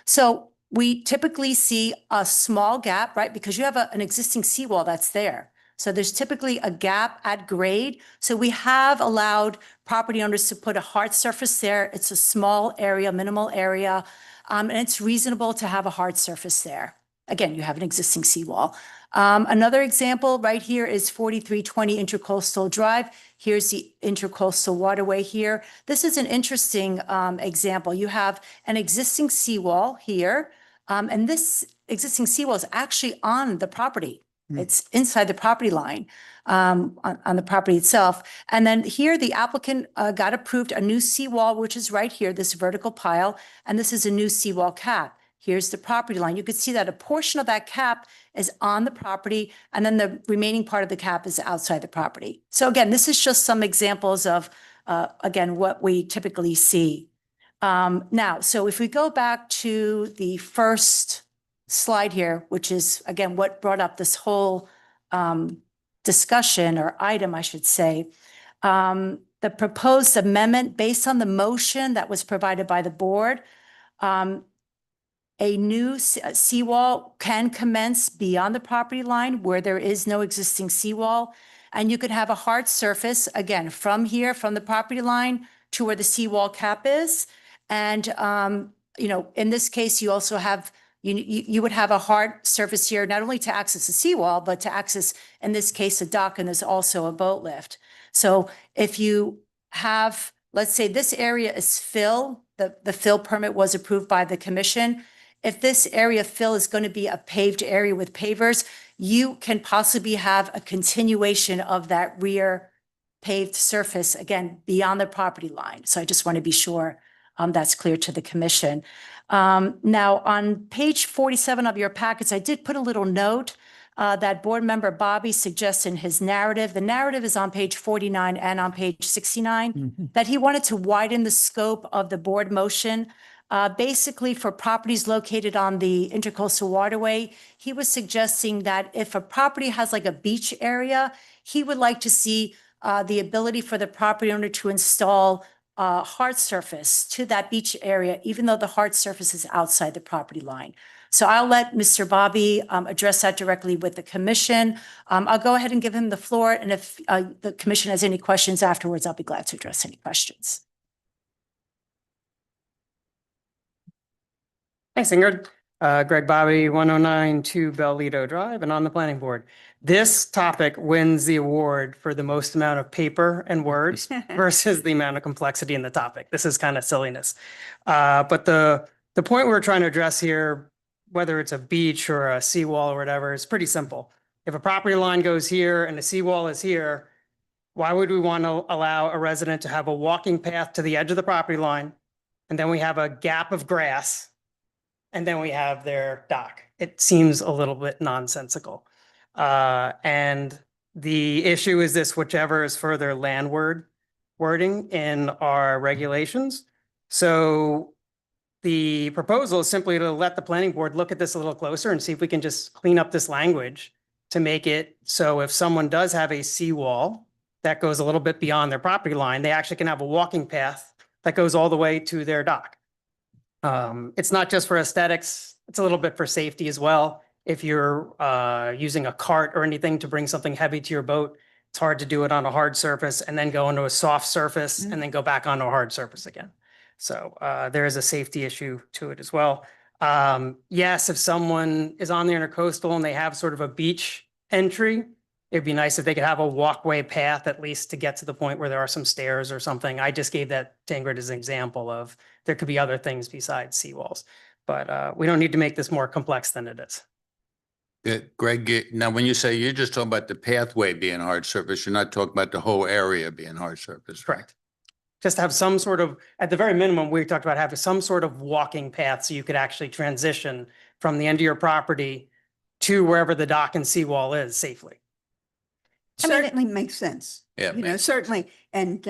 So we typically see a small gap, right? Because you have an existing seawall that's there. So there's typically a gap at grade. So we have allowed property owners to put a hard surface there. It's a small area, minimal area, and it's reasonable to have a hard surface there. Again, you have an existing seawall. Another example right here is 4320 Intracoastal Drive. Here's the Intracoastal Waterway here. This is an interesting example. You have an existing seawall here, and this existing seawall is actually on the property. It's inside the property line on the property itself. And then here the applicant got approved a new seawall, which is right here, this vertical pile, and this is a new seawall cap. Here's the property line. You could see that a portion of that cap is on the property, and then the remaining part of the cap is outside the property. So again, this is just some examples of, again, what we typically see. Now, so if we go back to the first slide here, which is, again, what brought up this whole discussion, or item, I should say, the proposed amendment based on the motion that was provided by the board, a new seawall can commence beyond the property line where there is no existing seawall. And you could have a hard surface, again, from here, from the property line to where the seawall cap is. And, you know, in this case, you also have, you would have a hard surface here, not only to access the seawall, but to access, in this case, a dock, and there's also a boat lift. So if you have, let's say this area is fill, the fill permit was approved by the commission. If this area fill is going to be a paved area with pavers, you can possibly have a continuation of that rear paved surface, again, beyond the property line. So I just want to be sure that's clear to the commission. Now, on page 47 of your packets, I did put a little note that board member Bobby suggests in his narrative. The narrative is on page 49 and on page 69, that he wanted to widen the scope of the board motion. Basically, for properties located on the Intercoastal Waterway, he was suggesting that if a property has like a beach area, he would like to see the ability for the property owner to install hard surface to that beach area, even though the hard surface is outside the property line. So I'll let Mr. Bobby address that directly with the commission. I'll go ahead and give him the floor, and if the commission has any questions afterwards, I'll be glad to address any questions. Thanks, Ingrid. Greg Bobby, 109 Bellito Drive, and on the planning board. This topic wins the award for the most amount of paper and words versus the amount of complexity in the topic. This is kind of silliness. But the point we're trying to address here, whether it's a beach or a seawall or whatever, is pretty simple. If a property line goes here and a seawall is here, why would we want to allow a resident to have a walking path to the edge of the property line, and then we have a gap of grass, and then we have their dock? It seems a little bit nonsensical. And the issue is this, whichever is further landward wording in our regulations. So the proposal is simply to let the planning board look at this a little closer and see if we can just clean up this language to make it so if someone does have a seawall that goes a little bit beyond their property line, they actually can have a walking path that goes all the way to their dock. It's not just for aesthetics, it's a little bit for safety as well. If you're using a cart or anything to bring something heavy to your boat, it's hard to do it on a hard surface and then go into a soft surface and then go back onto a hard surface again. So there is a safety issue to it as well. Yes, if someone is on the Intercoastal and they have sort of a beach entry, it'd be nice if they could have a walkway path at least to get to the point where there are some stairs or something. I just gave that to Ingrid as an example of there could be other things besides seawalls. But we don't need to make this more complex than it is. Greg, now when you say you're just talking about the pathway being hard surface, you're not talking about the whole area being hard surface. Correct. Just have some sort of, at the very minimum, we talked about having some sort of walking path so you could actually transition from the end of your property to wherever the dock and seawall is safely. Certainly makes sense. Yeah, You know, certainly. And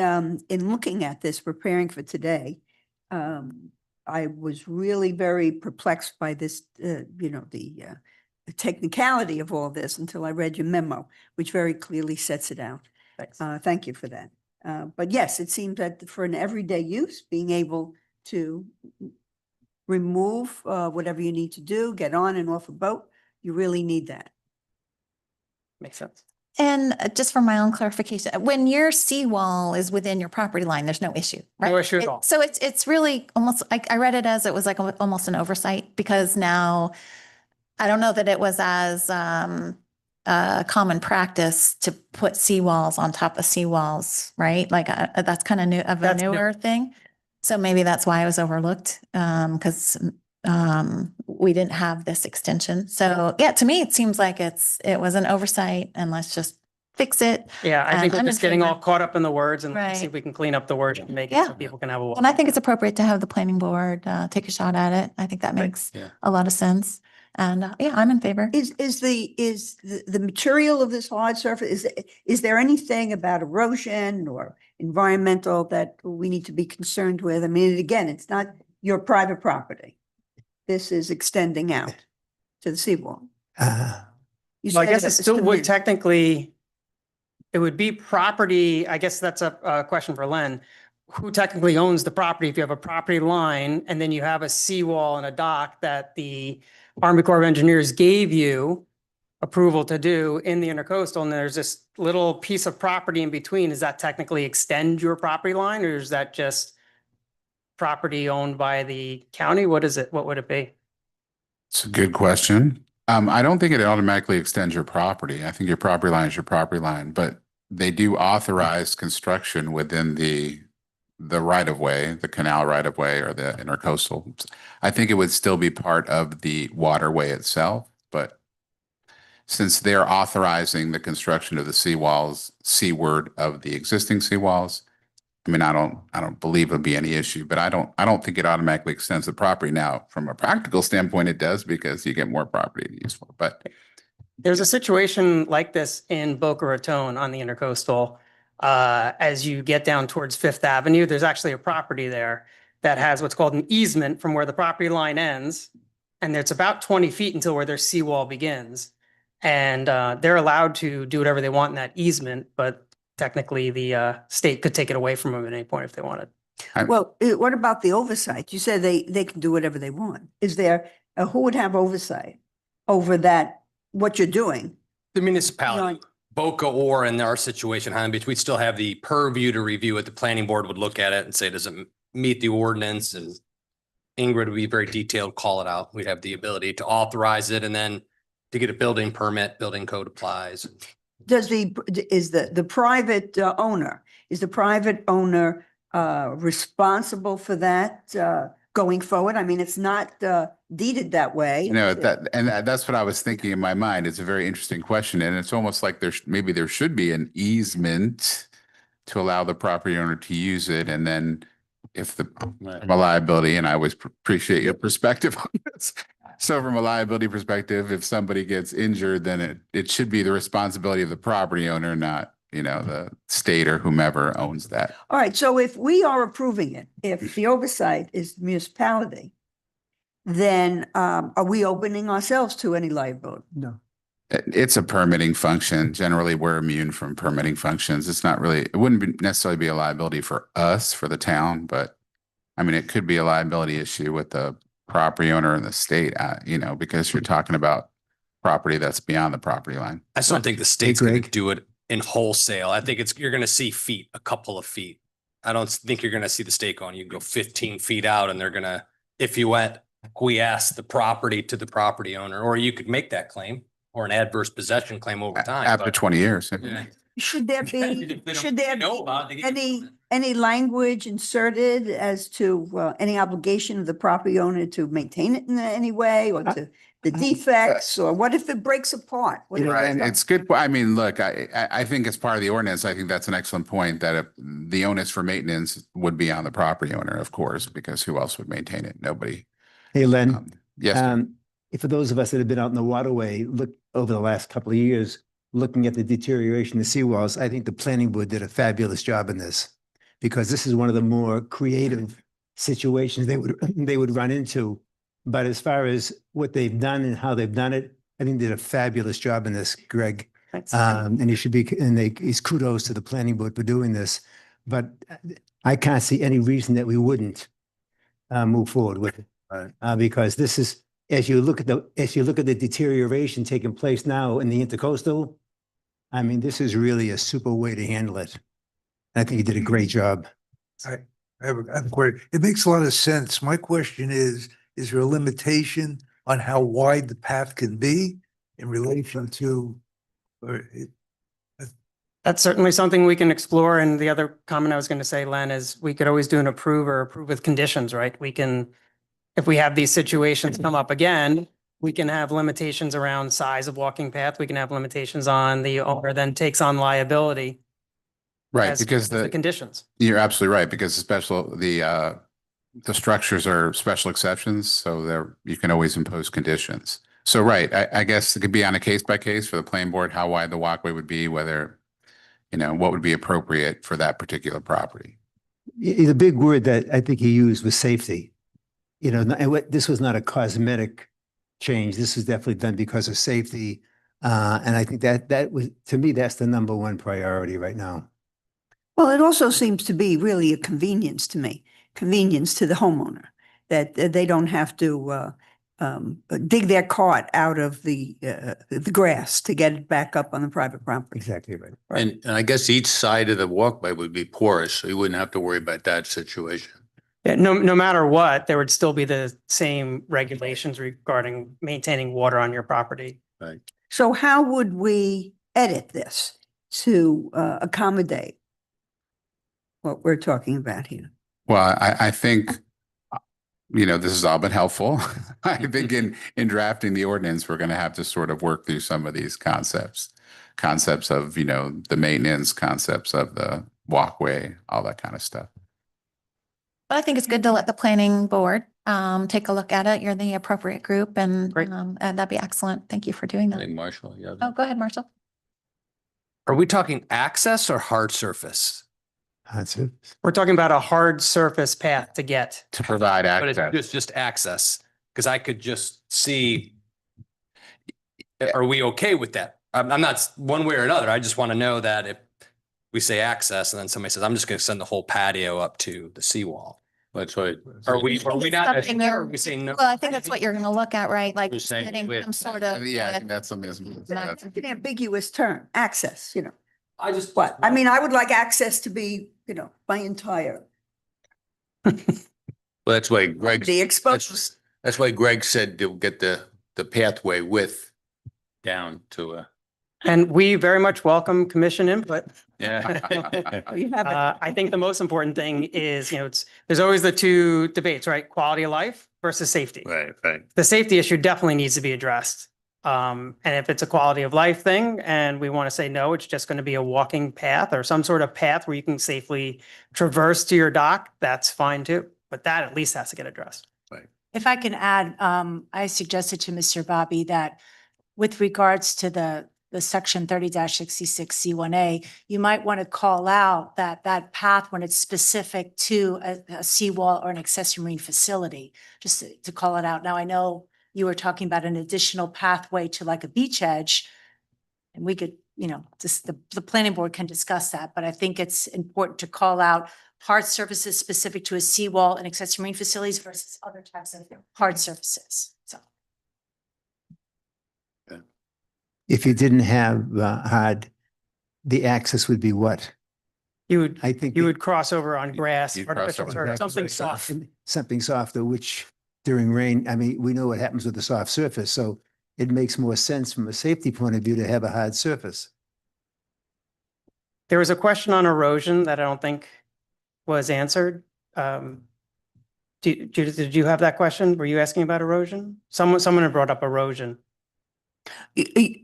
in looking at this, preparing for today, I was really very perplexed by this, you know, the technicality of all this until I read your memo, which very clearly sets it out. Thanks. Thank you for that. But yes, it seems that for an everyday use, being able to remove whatever you need to do, get on and off a boat, you really need that. Makes sense. And just for my own clarification, when your seawall is within your property line, there's no issue, right? No issue at all. So it's really almost, I read it as it was like almost an oversight, because now I don't know that it was as common practice to put seawalls on top of seawalls, right? Like that's kind of a newer thing. So maybe that's why it was overlooked, because we didn't have this extension. So yeah, to me, it seems like it was an oversight, and let's just fix it. Yeah, I And think we're I'm in just getting all favor. caught up in the words and see Right. if we can clean up the words and make it Yeah. so people can have a. And I think it's appropriate to have the planning board take a shot at it. I think that makes Yeah. a lot of sense. And yeah, I'm in favor. Is the material of this hard surface, is there anything about erosion or environmental that we need to be concerned with? I mean, again, it's not your private property. This is extending out to the seawall. You Well, I said guess that it was still to would me. technically, it would be property, I guess that's a question for Len. Who technically owns the property if you have a property line and then you have a seawall and a dock that the Army Corps of Engineers gave you approval to do in the intercoastal, and there's this little piece of property in between, does that technically extend your property line, or is that just property owned by the county? What is it? What would it be? It's a good question. I don't think it automatically extends your property. I think your property line is your property line, but they do authorize construction within the right of way, the canal right of way or the intercoastal. I think it would still be part of the waterway itself, but since they're authorizing the construction of the seawalls seaward of the existing seawalls, I mean, I don't believe it'll be any issue, but I don't think it automatically extends the property. Now, from a practical standpoint, it does because you get more property to use for, but There's a situation like this in Boca Raton on the intercoastal. As you get down towards Fifth Avenue, there's actually a property there that has what's called an easement from where the property line ends. And it's about 20 feet until where their seawall begins. And they're allowed to do whatever they want in that easement, but technically the state could take it away from them at any point if they wanted. Well, what about the oversight? You said they can do whatever they want. Is there, who would have oversight over that, what you're doing? The municipality, Boca or in our situation, Highland Beach, we'd still have the purview to review it. The planning board would look at it and say, does it meet the ordinance? And Ingrid would be very detailed, call it out. We'd have the ability to authorize it, and then to get a building permit, building code applies. Does is the private owner, responsible for that going forward? I mean, it's not deeded that way. you know, that's what I was thinking in my mind. It's a very interesting question. And it's almost like maybe there should be an easement to allow the property owner to use it. And then if from a liability, and I always appreciate your perspective on this. So from a liability perspective, if somebody gets injured, then it should be the responsibility of the property owner, not, the state or whomever owns that. All right, so if we are approving it, if the oversight is municipality, then are we opening ourselves to any liability? No. It's a permitting function. Generally, we're immune from permitting functions. It wouldn't necessarily be a liability for us, for the town, but I mean, it could be a liability issue with the property owner and the state, because you're talking about property that's beyond the property line. I just don't think the state's going to Greg. do it in wholesale. I think you're going to see feet, a couple of feet. I don't think you're going to see the state going, you can go 15 feet out and they're going to, if you acquiesce the property to the property owner, or you could make that claim or an adverse possession claim over time. After 20 years. Yeah. Should there be, should there know be about it, they get- any language inserted as to any obligation of the property owner to maintain it in any way, or to the defects, or what if it breaks apart? What if And it's good. I mean, look, I think as part of the ordinance, I think that's an excellent point that the onus for maintenance would be on the property owner, of course, because who else would maintain it? Nobody. Hey, Len. Yes. For those of us that have been out in the waterway, look over the last couple of years, looking at the deterioration of seawalls, I think the planning board did a fabulous job in this, because this is one of the more creative situations they would run into. But as far as what they've done and how they've done it, I think they did a fabulous job in this, Greg. And he's kudos to the planning board for doing this. But I can't see any reason that we wouldn't move forward with it. Because this is, as you look at the deterioration taking place now in the intercoastal, I mean, this is really a super way to handle it. I think you did a great job. I have a question. It makes a lot of sense. My question is there a limitation on how wide the path can be in relation to, That's certainly something we can explore. And the other comment I was going to say, Len, is we could always do an approve with conditions, right? We can, if we have these situations come up again, We can have limitations around size of walking path. We can have limitations on the owner then takes on liability. Right, as because the conditions. you're absolutely right, because the structures are special exceptions, so you can always impose conditions. So, right, I guess it could be on a case by case for the planning board, how wide the walkway would be, whether, what would be appropriate for that particular property. The big word that I think he used was safety. This was not a cosmetic change. This was definitely done because of safety. And I think that was, to me, that's the number one priority right now. Well, it also seems to be really a convenience to me, convenience to the homeowner, that they don't have to dig their cart out of the grass to get it back up on the private property. Exactly right. And I guess each side of the walkway would be porous, so you wouldn't have to worry about that situation. Yeah, no matter what, there would still be the same regulations regarding maintaining water on your property. Right. So how would we edit this to accommodate what we're talking about here? Well, I think, this has all been helpful. I think in drafting the ordinance, we're going to have to sort of work through some of these concepts of, the maintenance, concepts of the walkway, all that kind of stuff. But I think it's good to let the planning board take a look at it. You're the appropriate group and that'd be excellent. Thank you for doing I that. think Marshall, yeah. Oh, go ahead, Marshall. Are we talking access or hard surface? That's it. We're talking about a hard surface path to get. To provide But access. it's just access, because I could just see. Are we okay with that? I'm not one way or another. I just want to know that if we say access and then somebody says, I'm just going to send the whole patio up to the seawall. That's right. Are we not? Something Or are we saying no? Well, I think that's what you're gonna look at, right? Like You're saying getting with- some sort of. Yeah, I think that's something It's an ambiguous term, access, I just. What? I mean, I would like access to be, my entire, Well, that's why Greg, the exposed. that's why Greg said to get the pathway width down to And we very much welcome commission input. yeah. You have it. I think the most important thing is, there's always the two debates, right? Quality of life versus safety. Right. The safety issue definitely needs to be addressed. And if it's a quality of life thing and we want to say, no, it's just going to be a walking path or some sort of path where you can safely traverse to your dock, that's fine too. But that at least has to get addressed. If I can add, I suggested to Mr. Bobby that with regards to the section 30-66C1A, you might want to call out that path when it's specific to a seawall or an accessory marine facility, just to call it out. Now, I know you were talking about an additional pathway to like a beach edge, and we could, just the planning board can discuss that, but I think it's important to call out hard surfaces specific to a seawall and accessory marine facilities versus other types of hard surfaces. So. If you didn't have hard, the access would be what? I think You would cross over on grass, You'd artificial cross turf, over. something soft. something softer, which during rain, I mean, we know what happens with the soft surface, so it makes more sense from a safety point of view to have a hard surface. There was a question on erosion that I don't think was answered. Judith, did you have that question? Were you asking about erosion? Someone had brought up erosion. I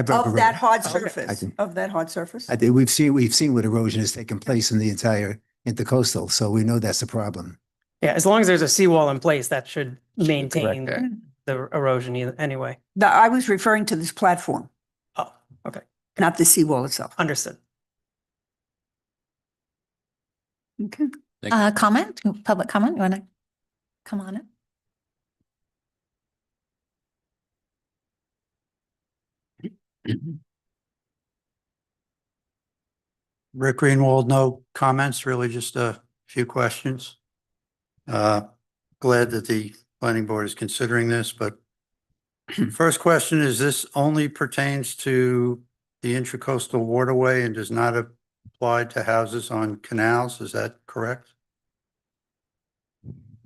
brought Of that erosion. hard Okay. surface, of that hard surface? I think we've seen what erosion has taken place in the entire intercoastal, so we know that's a problem. Yeah, as long as there's a seawall in place, that should maintain correct the erosion anyway. No, I was referring to this platform, Oh, okay, not the seawall itself. understood. Okay. Comment, public comment, you want to come on in? Rick Greenwald, no comments, really just a few questions. Glad that the planning board is considering this, but first question is, this only pertains to the intracoastal waterway and does not apply to houses on canals? Is that correct?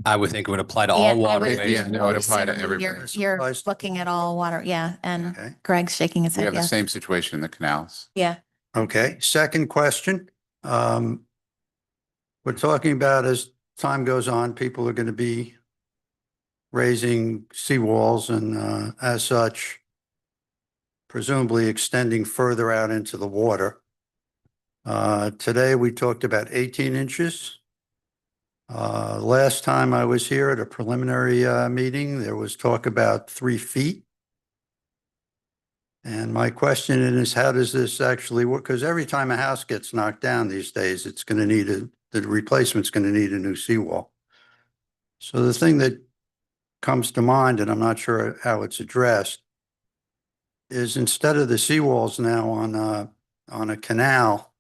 I would think it would apply to Yeah, all I would- waterways. Yeah, no, it applied to You're- everybody. You're Applies to- looking at all water, yeah, and Okay. Greg's shaking his We head, have the yes. same situation in the canals. Yeah, Okay, second question. We're talking about as time goes on, people are going to be raising seawalls and as such, presumably extending further out into the water. Today, we talked about 18 inches. Last time I was here at a preliminary meeting, there was talk about 3 feet. And my question is, how does this actually work? Because every time a house gets knocked down these days, it's going to need the replacement's going to need a new seawall. So the thing that comes to mind, and I'm not sure how it's addressed, is instead of the seawalls now on a canal,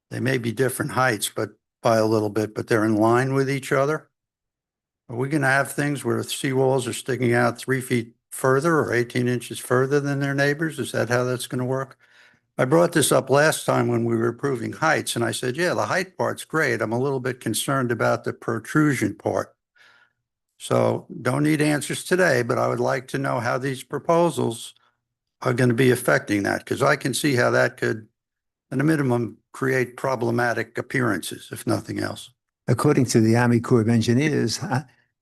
they may be different heights, but by a little bit, but they're in line with each other. Are we going to have things where seawalls are sticking out 3 feet further or 18 inches further than their neighbors? Is that how that's going to work? I brought this up last time when we were approving heights, and I said, yeah, the height part's great. I'm a little bit concerned about the protrusion part. So don't need answers today, but I would like to know how these proposals are going to be affecting that, because I can see how that could, at a minimum, create problematic appearances, if nothing else. According to the Army Corps of Engineers,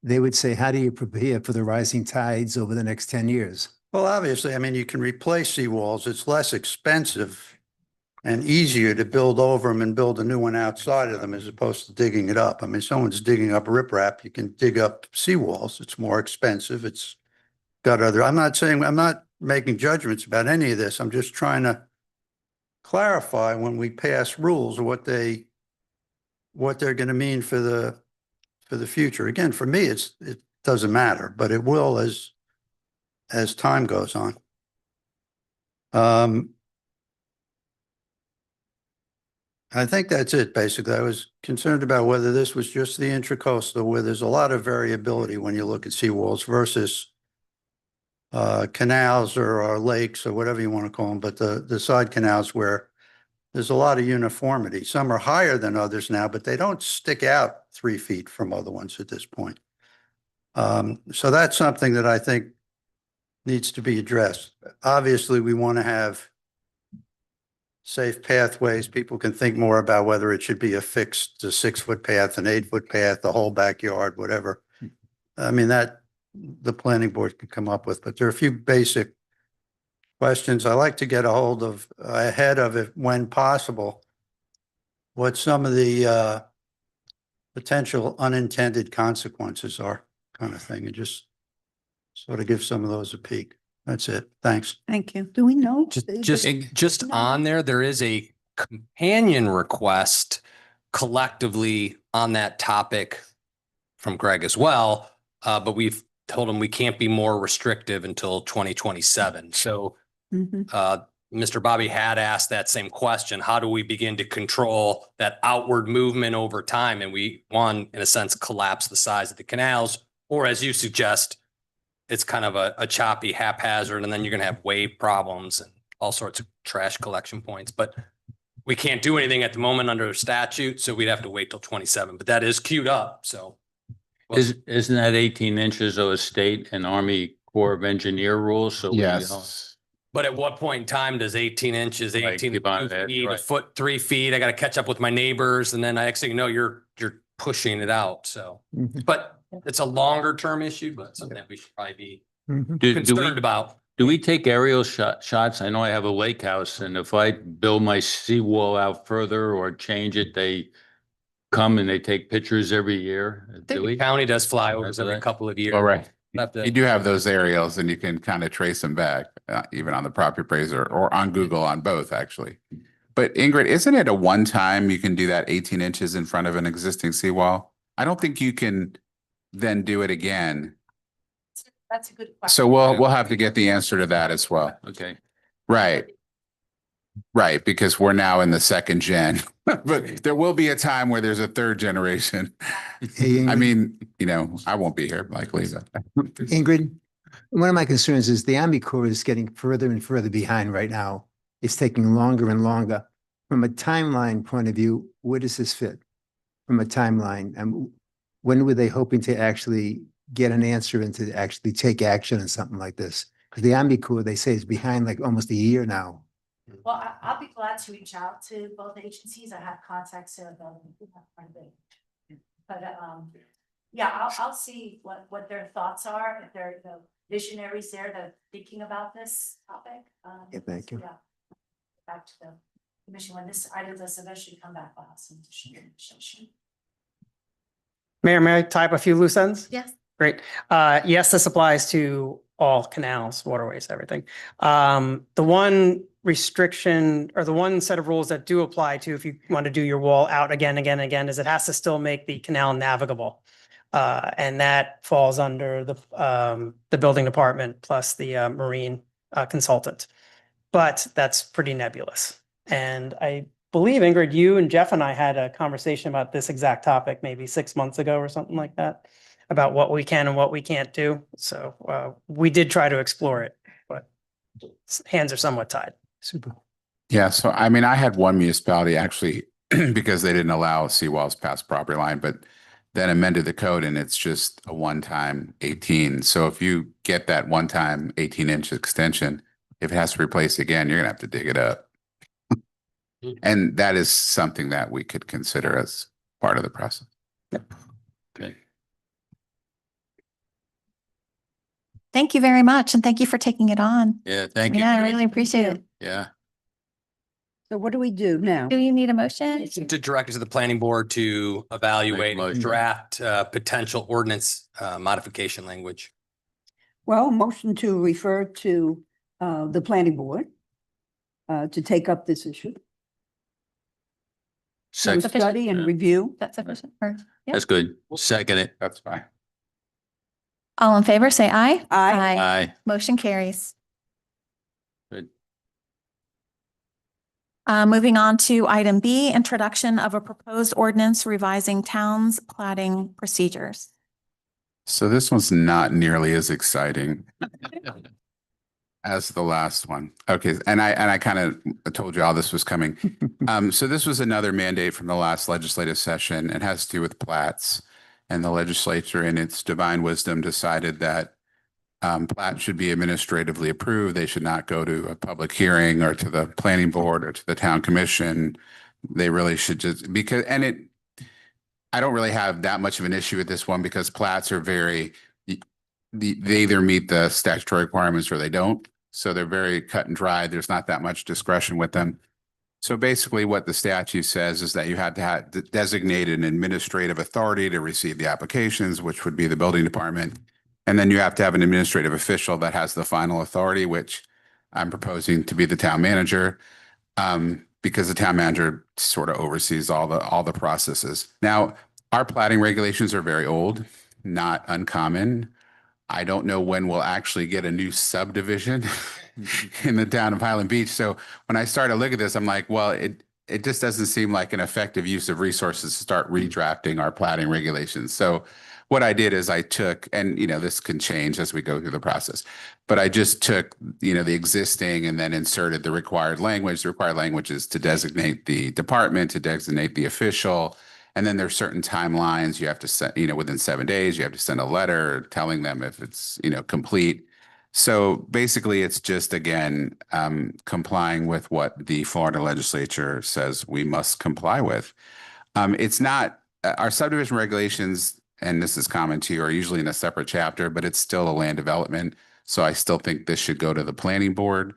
they would say, how do you prepare for the rising tides over the next 10 years? Well, obviously, I mean, you can replace seawalls. It's less expensive and easier to build over them and build a new one outside of them as opposed to digging it up. I mean, someone's digging up riprap, you can dig up seawalls. It's more expensive. It's got other, I'm not making judgments about any of this. I'm just trying to clarify when we pass rules what they're going to mean for the future. Again, for me, it doesn't matter, but it will as time goes on. I think that's it, basically. I was concerned about whether this was just the intracoastal, where there's a lot of variability when you look at seawalls versus canals or lakes or whatever you want to call them, but the side canals where there's a lot of uniformity. Some are higher than others now, but they don't stick out 3 feet from other ones at this point. So that's something that I think needs to be addressed. Obviously, we want to have safe pathways. People can think more about whether it should be a fixed 6-foot path, an 8-foot path, the whole backyard, whatever. I mean, that the planning board can come up with, but there are a few basic questions. I like to get a hold of ahead of it when possible, what some of the potential unintended consequences are, kind of thing, and just sort of give some of those a peek. That's it. Thanks. Thank you. Do we know? Just on there is a companion request collectively on that topic from Greg as well. But we've told him we can't be more restrictive until 2027. So Mr. Bobby had asked that same question. How do we begin to control that outward movement over time? And we, in a sense, collapse the size of the canals, or as you suggest, it's kind of a choppy haphazard, and then you're going to have wave problems and all sorts of trash collection points. But we can't do anything at the moment under statute, so we'd have to wait till 27. But that is queued up. So Isn't that 18 inches of a state and Army Corps of Engineer rules? So Yes. but at what point in time does 18 inches, Right, 18 keep on it, feet, a right. foot, 3 feet? I got to catch up with my neighbors, and then I actually know you're pushing it out. So, but it's a longer term issue, but something that we should probably be concerned about. Do we take aerial shots? I know I have a lake house, and if I build my seawall out further or change it, they come and they take pictures every year. Do The we? county does flyovers every couple of years. All right. Have to- You do have those aerials and you can kind of trace them back, even on the property appraiser or on Google, on both, actually. But Ingrid, isn't it a one time you can do that 18 inches in front of an existing seawall? I don't think you can then do it again. That's a good question. So we'll have to get the answer to that as well. Okay. Right. Right, because we're now in the second gen, but there will be a time where there's a third generation. Hey, I Ingrid. mean, I won't be here likely, but Ingrid, one of my concerns is the Army Corps is getting further and further behind right now. It's taking longer and longer. From a timeline point of view, where does this fit? From a timeline, and when were they hoping to actually get an answer and to actually take action on something like this? Because the Army Corps, they say, is behind like almost a year now. Well, I'll be glad to reach out to both agencies. I have contacts there, but Yeah, I'll see what their thoughts are, if they're the visionaries there that are thinking about this topic. Yeah, thank you. Yeah. Back to the commission, when this item does eventually come back to us. Mayor, may I tie up a few loose ends? Yes. Great. Yes, this applies to all canals, waterways, everything. The one restriction or the one set of rules that do apply to if you want to do your wall out again, is it has to still make the canal navigable. And that falls under the building department plus the marine consultant. But that's pretty nebulous. And I believe Ingrid, you and Jeff and I had a conversation about this exact topic maybe 6 months ago or something like that, about what we can and what we can't do. So we did try to explore it, but hands are somewhat tied. Super. Yeah, so I mean, I had one municipality actually, because they didn't allow seawalls past property line, but then amended the code and it's just a one-time 18. So if you get that one-time 18-inch extension, if it has to be replaced again, you're gonna have to dig it up. And that is something that we could consider as part of the process. Okay. Thank you very much. And thank you for taking it on. Yeah, thank you. Yeah, I really appreciate it. Yeah. So what do we do now? Do you need a motion? To direct it to the planning board to evaluate motion. and draft potential ordinance modification language. Well, motion to refer to the planning board to take up this issue. Second, Sufficient. Study and review. That's sufficient. Or- yeah. that's good. Second it. That's fine. All in favor, say aye. Aye. Aye. Motion carries. Good. Moving on to item B, introduction of a proposed ordinance revising towns plating procedures. So this one's not nearly as exciting as the last one. Okay, and I kind of told you all this was coming. So this was another mandate from the last legislative session. It has to do with plats. And the legislature in its divine wisdom decided that plats should be administratively approved. They should not go to a public hearing or to the planning board or to the town commission. They really should just I don't really have that much of an issue with this one because plats are they either meet the statutory requirements or they don't. So they're very cut and dry. There's not that much discretion with them. So basically what the statute says is that you had to designate an administrative authority to receive the applications, which would be the building department. And then you have to have an administrative official that has the final authority, which I'm proposing to be the town manager, because the town manager sort of oversees all the processes. Now, our plating regulations are very old, not uncommon. I don't know when we'll actually get a new subdivision in the town of Highland Beach. So when I started to look at this, I'm like, well, it just doesn't seem like an effective use of resources to start redrafting our plating regulations. So what I did is I took, and this can change as we go through the process, but I just took, the existing and then inserted the required language. The required language is to designate the department, to designate the official. And then there's certain timelines you have to set, within 7 days, you have to send a letter telling them if it's, complete. So basically it's just, again, complying with what the Florida legislature says we must comply with. It's not, our subdivision regulations, and this is common to you, are usually in a separate chapter, but it's still a land development. So I still think this should go to the planning board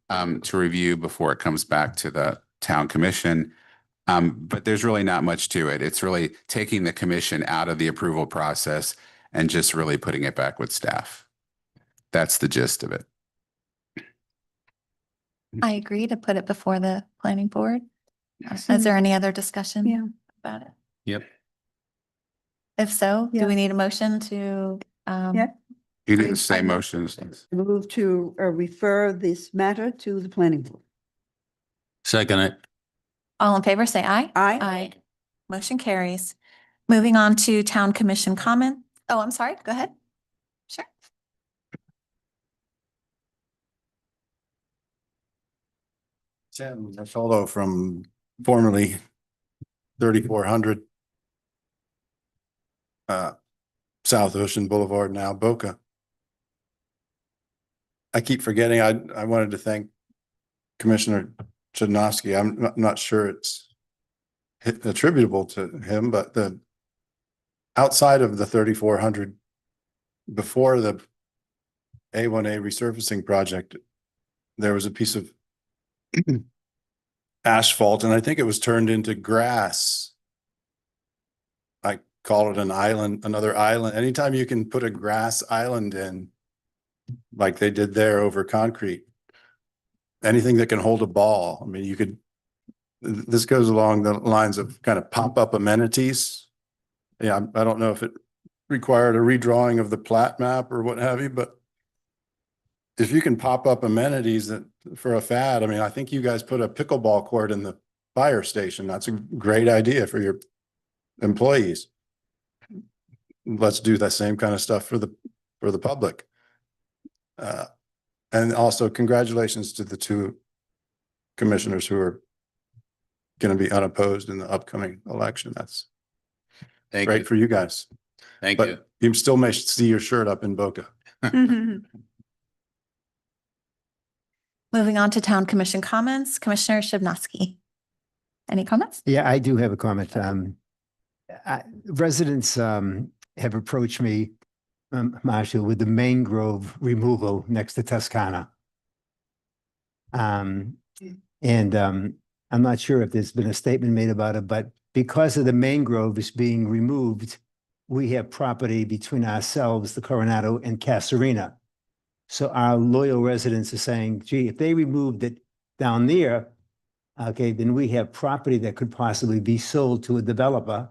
to review before it comes back to the town commission. But there's really not much to it. It's really taking the commission out of the approval process and just really putting it back with staff. That's the gist of it. I agree to put it before the planning board. Is there any other discussion about it? Yep. If so, do we need a motion to? Yeah. You didn't say motions. Move to refer this matter to the planning board. Second it. All in favor, say aye. Aye. Aye. Motion carries. Moving on to town commission comment. Oh, I'm sorry. Go ahead. Sure. Tim Soldo from formerly 3400 South Ocean Boulevard, now Boca. I keep forgetting, I wanted to thank Commissioner Chudnovsky. I'm not sure it's attributable to him, but outside of the 3,400, before the A1A resurfacing project, there was a piece of asphalt, and I think it was turned into grass. I call it an island, another island. Anytime you can put a grass island in, like they did there over concrete, anything that can hold a ball. I mean, you could, this goes along the lines of kind of pop-up amenities. Yeah, I don't know if it required a redrawing of the plat map or what have you, but if you can pop up amenities that for a fad, I mean, I think you guys put a pickleball court in the fire station. That's a great idea for your employees. Let's do that same kind of stuff for the public. And also congratulations to the two commissioners who are going to be unopposed in the upcoming election. That's Thank great you. for you guys. Thank But you. you still may see your shirt up in Boca. Moving on to town commission comments, Commissioner Shibnowski. Any comments? Yeah, I do have a comment. Residents have approached me, Marshall, with the mangrove removal next to Tuscana. And I'm not sure if there's been a statement made about it, but because of the mangroves being removed, we have property between ourselves, the Coronado, and Casarina. So our loyal residents are saying, gee, if they removed it down there, okay, then we have property that could possibly be sold to a developer,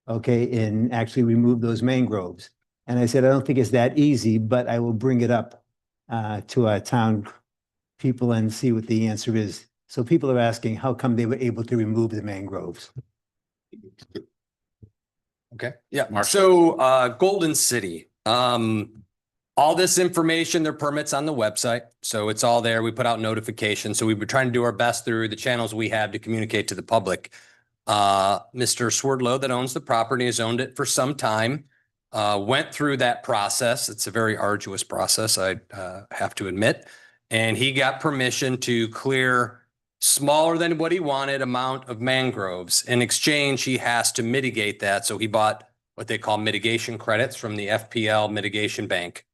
okay, and actually remove those mangroves. And I said, I don't think it's that easy, but I will bring it up to our town people and see what the answer is. So people are asking, how come they were able to remove the mangroves? Okay, yeah. So Golden City, all this information, their permits on the website. So it's all there. We put out notifications. So we've been trying to do our best through the channels we have to communicate to the public. Mr. Swerdlow that owns the property has owned it for some time, went through that process. It's a very arduous process, I have to admit. And he got permission to clear smaller than what he wanted amount of mangroves. In exchange, he has to mitigate that. So he bought what they call mitigation credits from the FPL Mitigation Bank.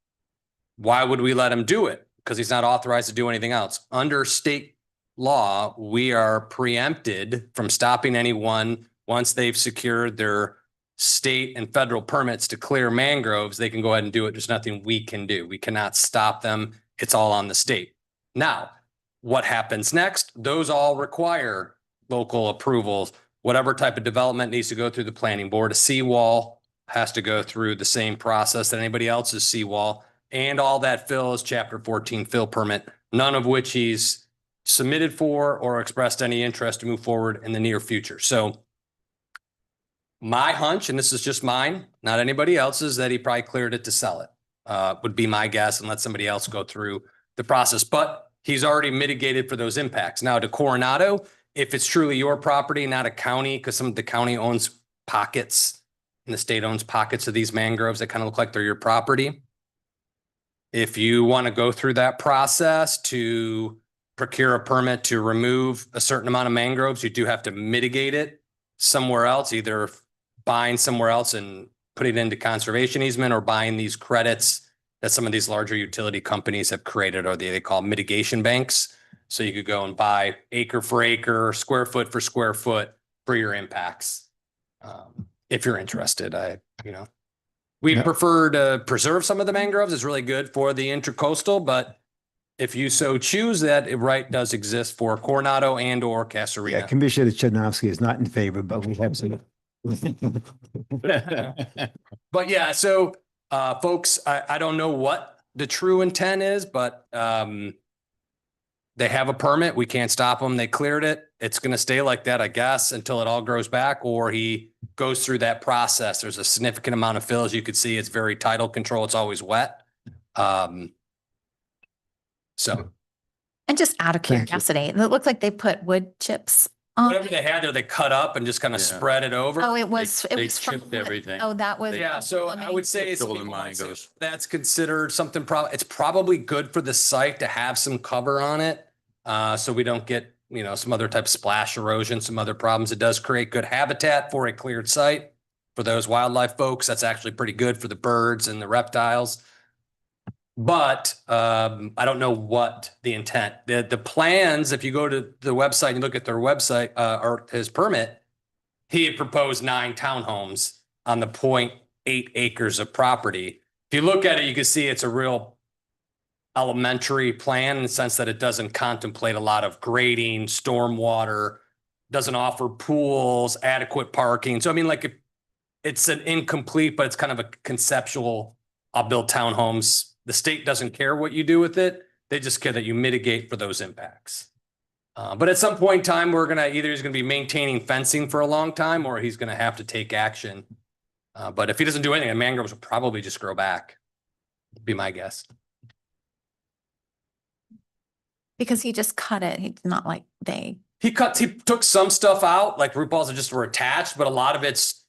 Why would we let him do it? Because he's not authorized to do anything else. Under state law, we are preempted from stopping anyone once they've secured their state and federal permits to clear mangroves. They can go ahead and do it. There's nothing we can do. We cannot stop them. It's all on the state. Now, what happens next? Those all require local approvals. Whatever type of development needs to go through the planning board. A seawall has to go through the same process that anybody else's seawall. And all that fill is Chapter 14 fill permit, none of which he's submitted for or expressed any interest to move forward in the near future. So my hunch, and this is just mine, not anybody else's, that he probably cleared it to sell it, would be my guess, and let somebody else go through the process. But he's already mitigated for those impacts. Now to Coronado, if it's truly your property, not a county, because some of the county owns pockets and the state owns pockets of these mangroves that kind of look like they're your property. If you want to go through that process to procure a permit to remove a certain amount of mangroves, you do have to mitigate it somewhere else, either buying somewhere else and putting it into conservation easement or buying these credits that some of these larger utility companies have created, or they call mitigation banks. So you could go and buy acre for acre, square foot for square foot for your impacts. If you're interested, we prefer to preserve some of the mangroves. It's really good for the intracoastal, but if you so choose, that right does exist for Coronado and or Casarina. Yeah, Commissioner Chudnovsky is not in favor, but we have some. But yeah, so folks, I don't know what the true intent is, but they have a permit. We can't stop them. They cleared it. It's going to stay like that, I guess, until it all grows back, or he goes through that process. There's a significant amount of fill. As you can see, it's very tidal control. It's always wet. So. And just out of curiosity, it looked like they put wood chips on. Whatever they had there, they cut up and just kind of spread it over. Oh, it was chipped from- everything. Oh, that was. Yeah, so I would say it's, Golden mangoes. that's considered something, it's probably good for the site to have some cover on it. So we don't get, some other type of splash erosion, some other problems. It does create good habitat for a cleared site. for those wildlife folks. That's actually pretty good for the birds and the reptiles. But I don't know what the intent, the plans, if you go to the website and look at their website or his permit, he had proposed 9 townhomes on the 0.8 acres of property. If you look at it, you can see it's a real elementary plan in the sense that it doesn't contemplate a lot of grading, stormwater, doesn't offer pools, adequate parking. So I mean, like it's an incomplete, but it's kind of a conceptual, I'll build townhomes. The state doesn't care what you do with it. They just care that you mitigate for those impacts. But at some point in time, we're gonna he's gonna be maintaining fencing for a long time, or he's gonna have to take action. But if he doesn't do anything, the mangroves will probably just grow back. Be my guess. Because he just cut it. He's not like He took some stuff out, like root balls that just were attached, but a lot of it's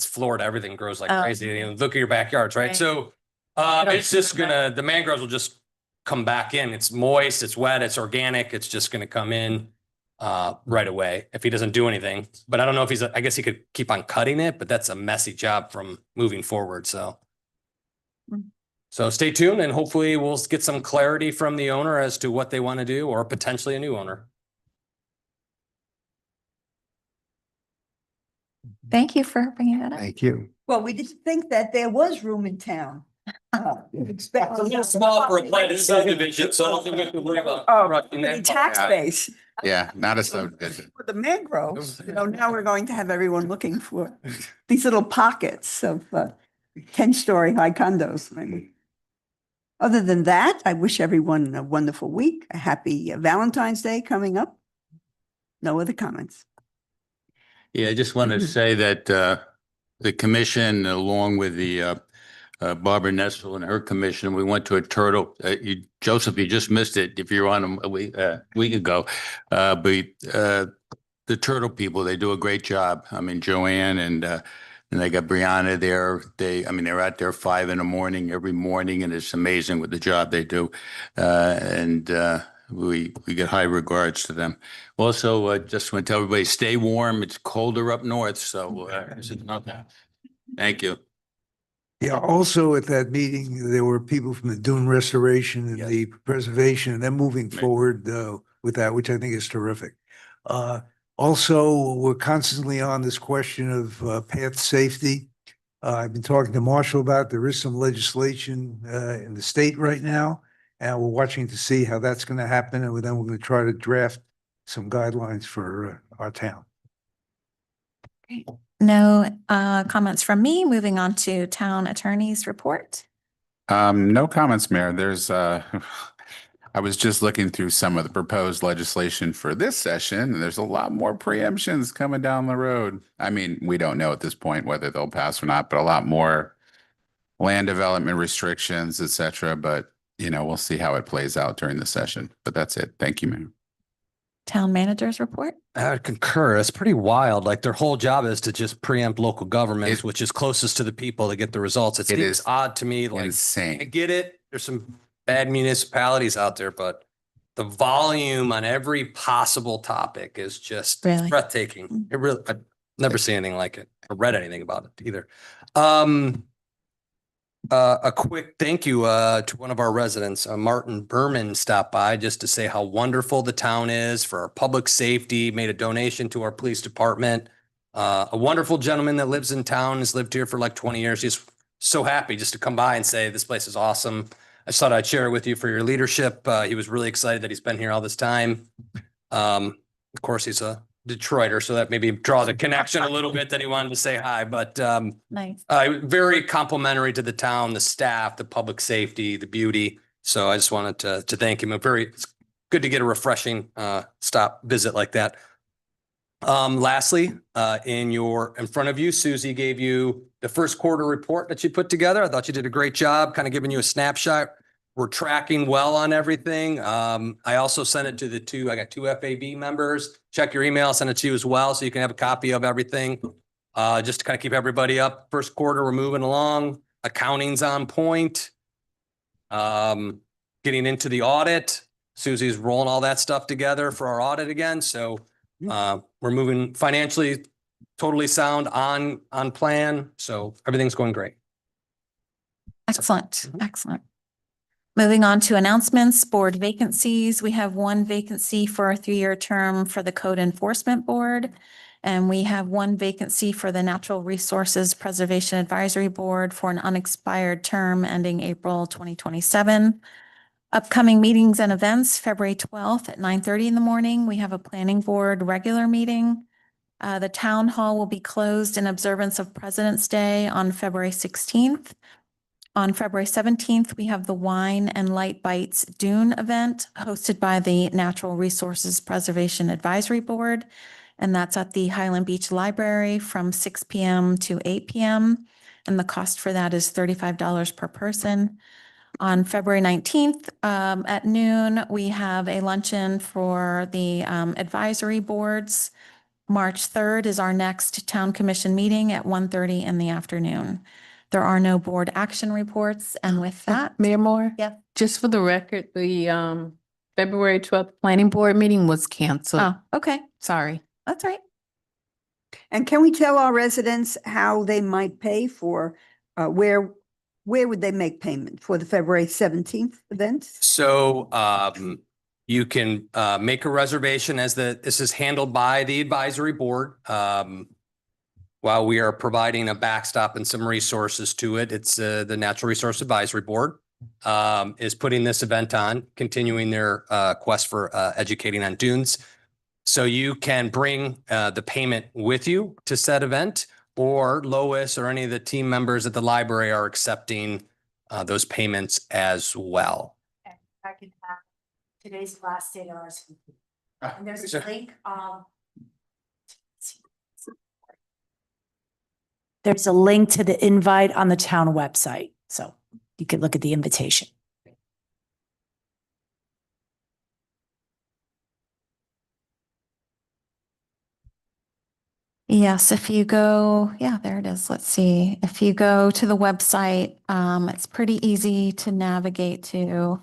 Florida. Everything grows like Oh. crazy. You know, look at your backyards, right? Right. So it's just the mangroves will just come back in. It's moist, it's wet, it's organic. It's just gonna come in right away if he doesn't do anything. But I don't know if I guess he could keep on cutting it, but that's a messy job from moving forward. So. So stay tuned and hopefully we'll get some clarity from the owner as to what they want to do or potentially a new owner. Thank you for bringing that up. Thank you. Well, we didn't think that there was room in town. Expect It's a little small for a planted subdivision, so I don't think we have to worry about. rushing that. tax base Yeah, not a subdivision. for the mangroves. Now we're going to have everyone looking for these little pockets of 10-story high condos. Maybe. Other than that, I wish everyone a wonderful week, a happy Valentine's Day coming up. No other comments. Yeah, I just want to say that the commission, along with the Barbara Nessel and her commission, we went to a turtle. Joseph, you just missed it if you're on a week ago. But the turtle people, they do a great job. I mean, Joanne and they got Brianna there. They're out there 5 a.m. every morning, and it's amazing with the job they do. We get high regards to them. Also, just want to tell everybody, stay warm. It's colder up north, so thank you. Yeah, also at that meeting, there were people from the dune restoration and the preservation, and they're moving forward with that, which I think is terrific. Also, we're constantly on this question of path safety. I've been talking to Marshall about, there is some legislation in the state right now, and we're watching to see how that's going to happen, and then we're going to try to draft some guidelines for our town. Great. No comments from me. Moving on to town attorney's report. No comments, Mayor. I was just looking through some of the proposed legislation for this session, and there's a lot more preemptions coming down the road. I mean, we don't know at this point whether they'll pass or not, but a lot more land development restrictions, et cetera. But, we'll see how it plays out during the session. But that's it. Thank you, Mayor. Town manager's report. I would concur. It's pretty wild. Like their whole job is to just preempt local governments, which is closest to the people to get the results. It seems is odd to me. Like insane. I get it. There's some bad municipalities out there, but the volume on every possible topic is just Really? breathtaking. It really, I've never seen anything like it or read anything about it either. A quick thank you to one of our residents, Martin Berman, stopped by just to say how wonderful the town is for our public safety, made a donation to our police department. A wonderful gentleman that lives in town, has lived here for like 20 years. He's so happy just to come by and say, this place is awesome. I thought I'd share it with you for your leadership. He was really excited that he's been here all this time. Of course, he's a Detroiter, so that maybe draws a connection a little bit that he wanted to say hi, but Nice. very complimentary to the town, the staff, the public safety, the beauty. So I just wanted to thank him. It's good to get a refreshing stop visit like that. Lastly, in front of you, Susie gave you the first quarter report that you put together. I thought you did a great job, kind of giving you a snapshot. We're tracking well on everything. I also sent it to I got 2 FAB members. Check your email, send it to you as well, so you can have a copy of everything. Just to kind of keep everybody up. First quarter, we're moving along. Accounting's on point. Getting into the audit. Susie's rolling all that stuff together for our audit again. So we're moving financially totally sound on plan. So everything's going great. Excellent, excellent. Moving on to announcements, board vacancies. We have one vacancy for a 3-year term for the Code Enforcement Board. And we have one vacancy for the Natural Resources Preservation Advisory Board for an unexpired term ending April 2027. Upcoming meetings and events, February 12th at 9:30 in the morning. We have a planning board regular meeting. The town hall will be closed in observance of President's Day on February 16th. On February 17th, we have the Wine and Light Bites Dune event hosted by the Natural Resources Preservation Advisory Board. And that's at the Highland Beach Library from 6 p.m. to 8 p.m. And the cost for that is $35 per person. On February 19th at noon, we have a luncheon for the advisory boards. March 3rd is our next town commission meeting at 1:30 in the afternoon. There are no board action reports, and with that. Mayor Moore? Yeah. Just for the record, the February 12th planning board meeting was canceled. Oh, okay. Sorry. That's right. And can we tell our residents how they might pay for, where would they make payment for the February 17th event? So you can make a reservation this is handled by the advisory board. While we are providing a backstop and some resources to it, it's the Natural Resource Advisory Board is putting this event on, continuing their quest for educating on dunes. So you can bring the payment with you to said event, or Lois or any of the team members at the library are accepting those payments as well. I can have today's last day to RSVP. And there's a link. There's a link to the invite on the town website, so you can look at the invitation. Yes, if you go, yeah, there it is. Let's see. If you go to the website, it's pretty easy to navigate to.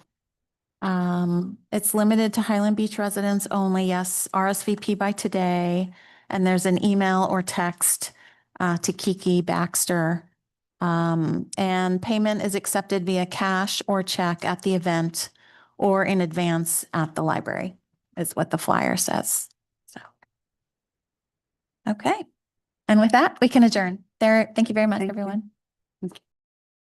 It's limited to Highland Beach residents only. Yes, RSVP by today. And there's an email or text to Kiki Baxter. And payment is accepted via cash or check at the event or in advance at the library, is what the flyer says. So, okay. And with that, we can adjourn. Thank you very much, everyone.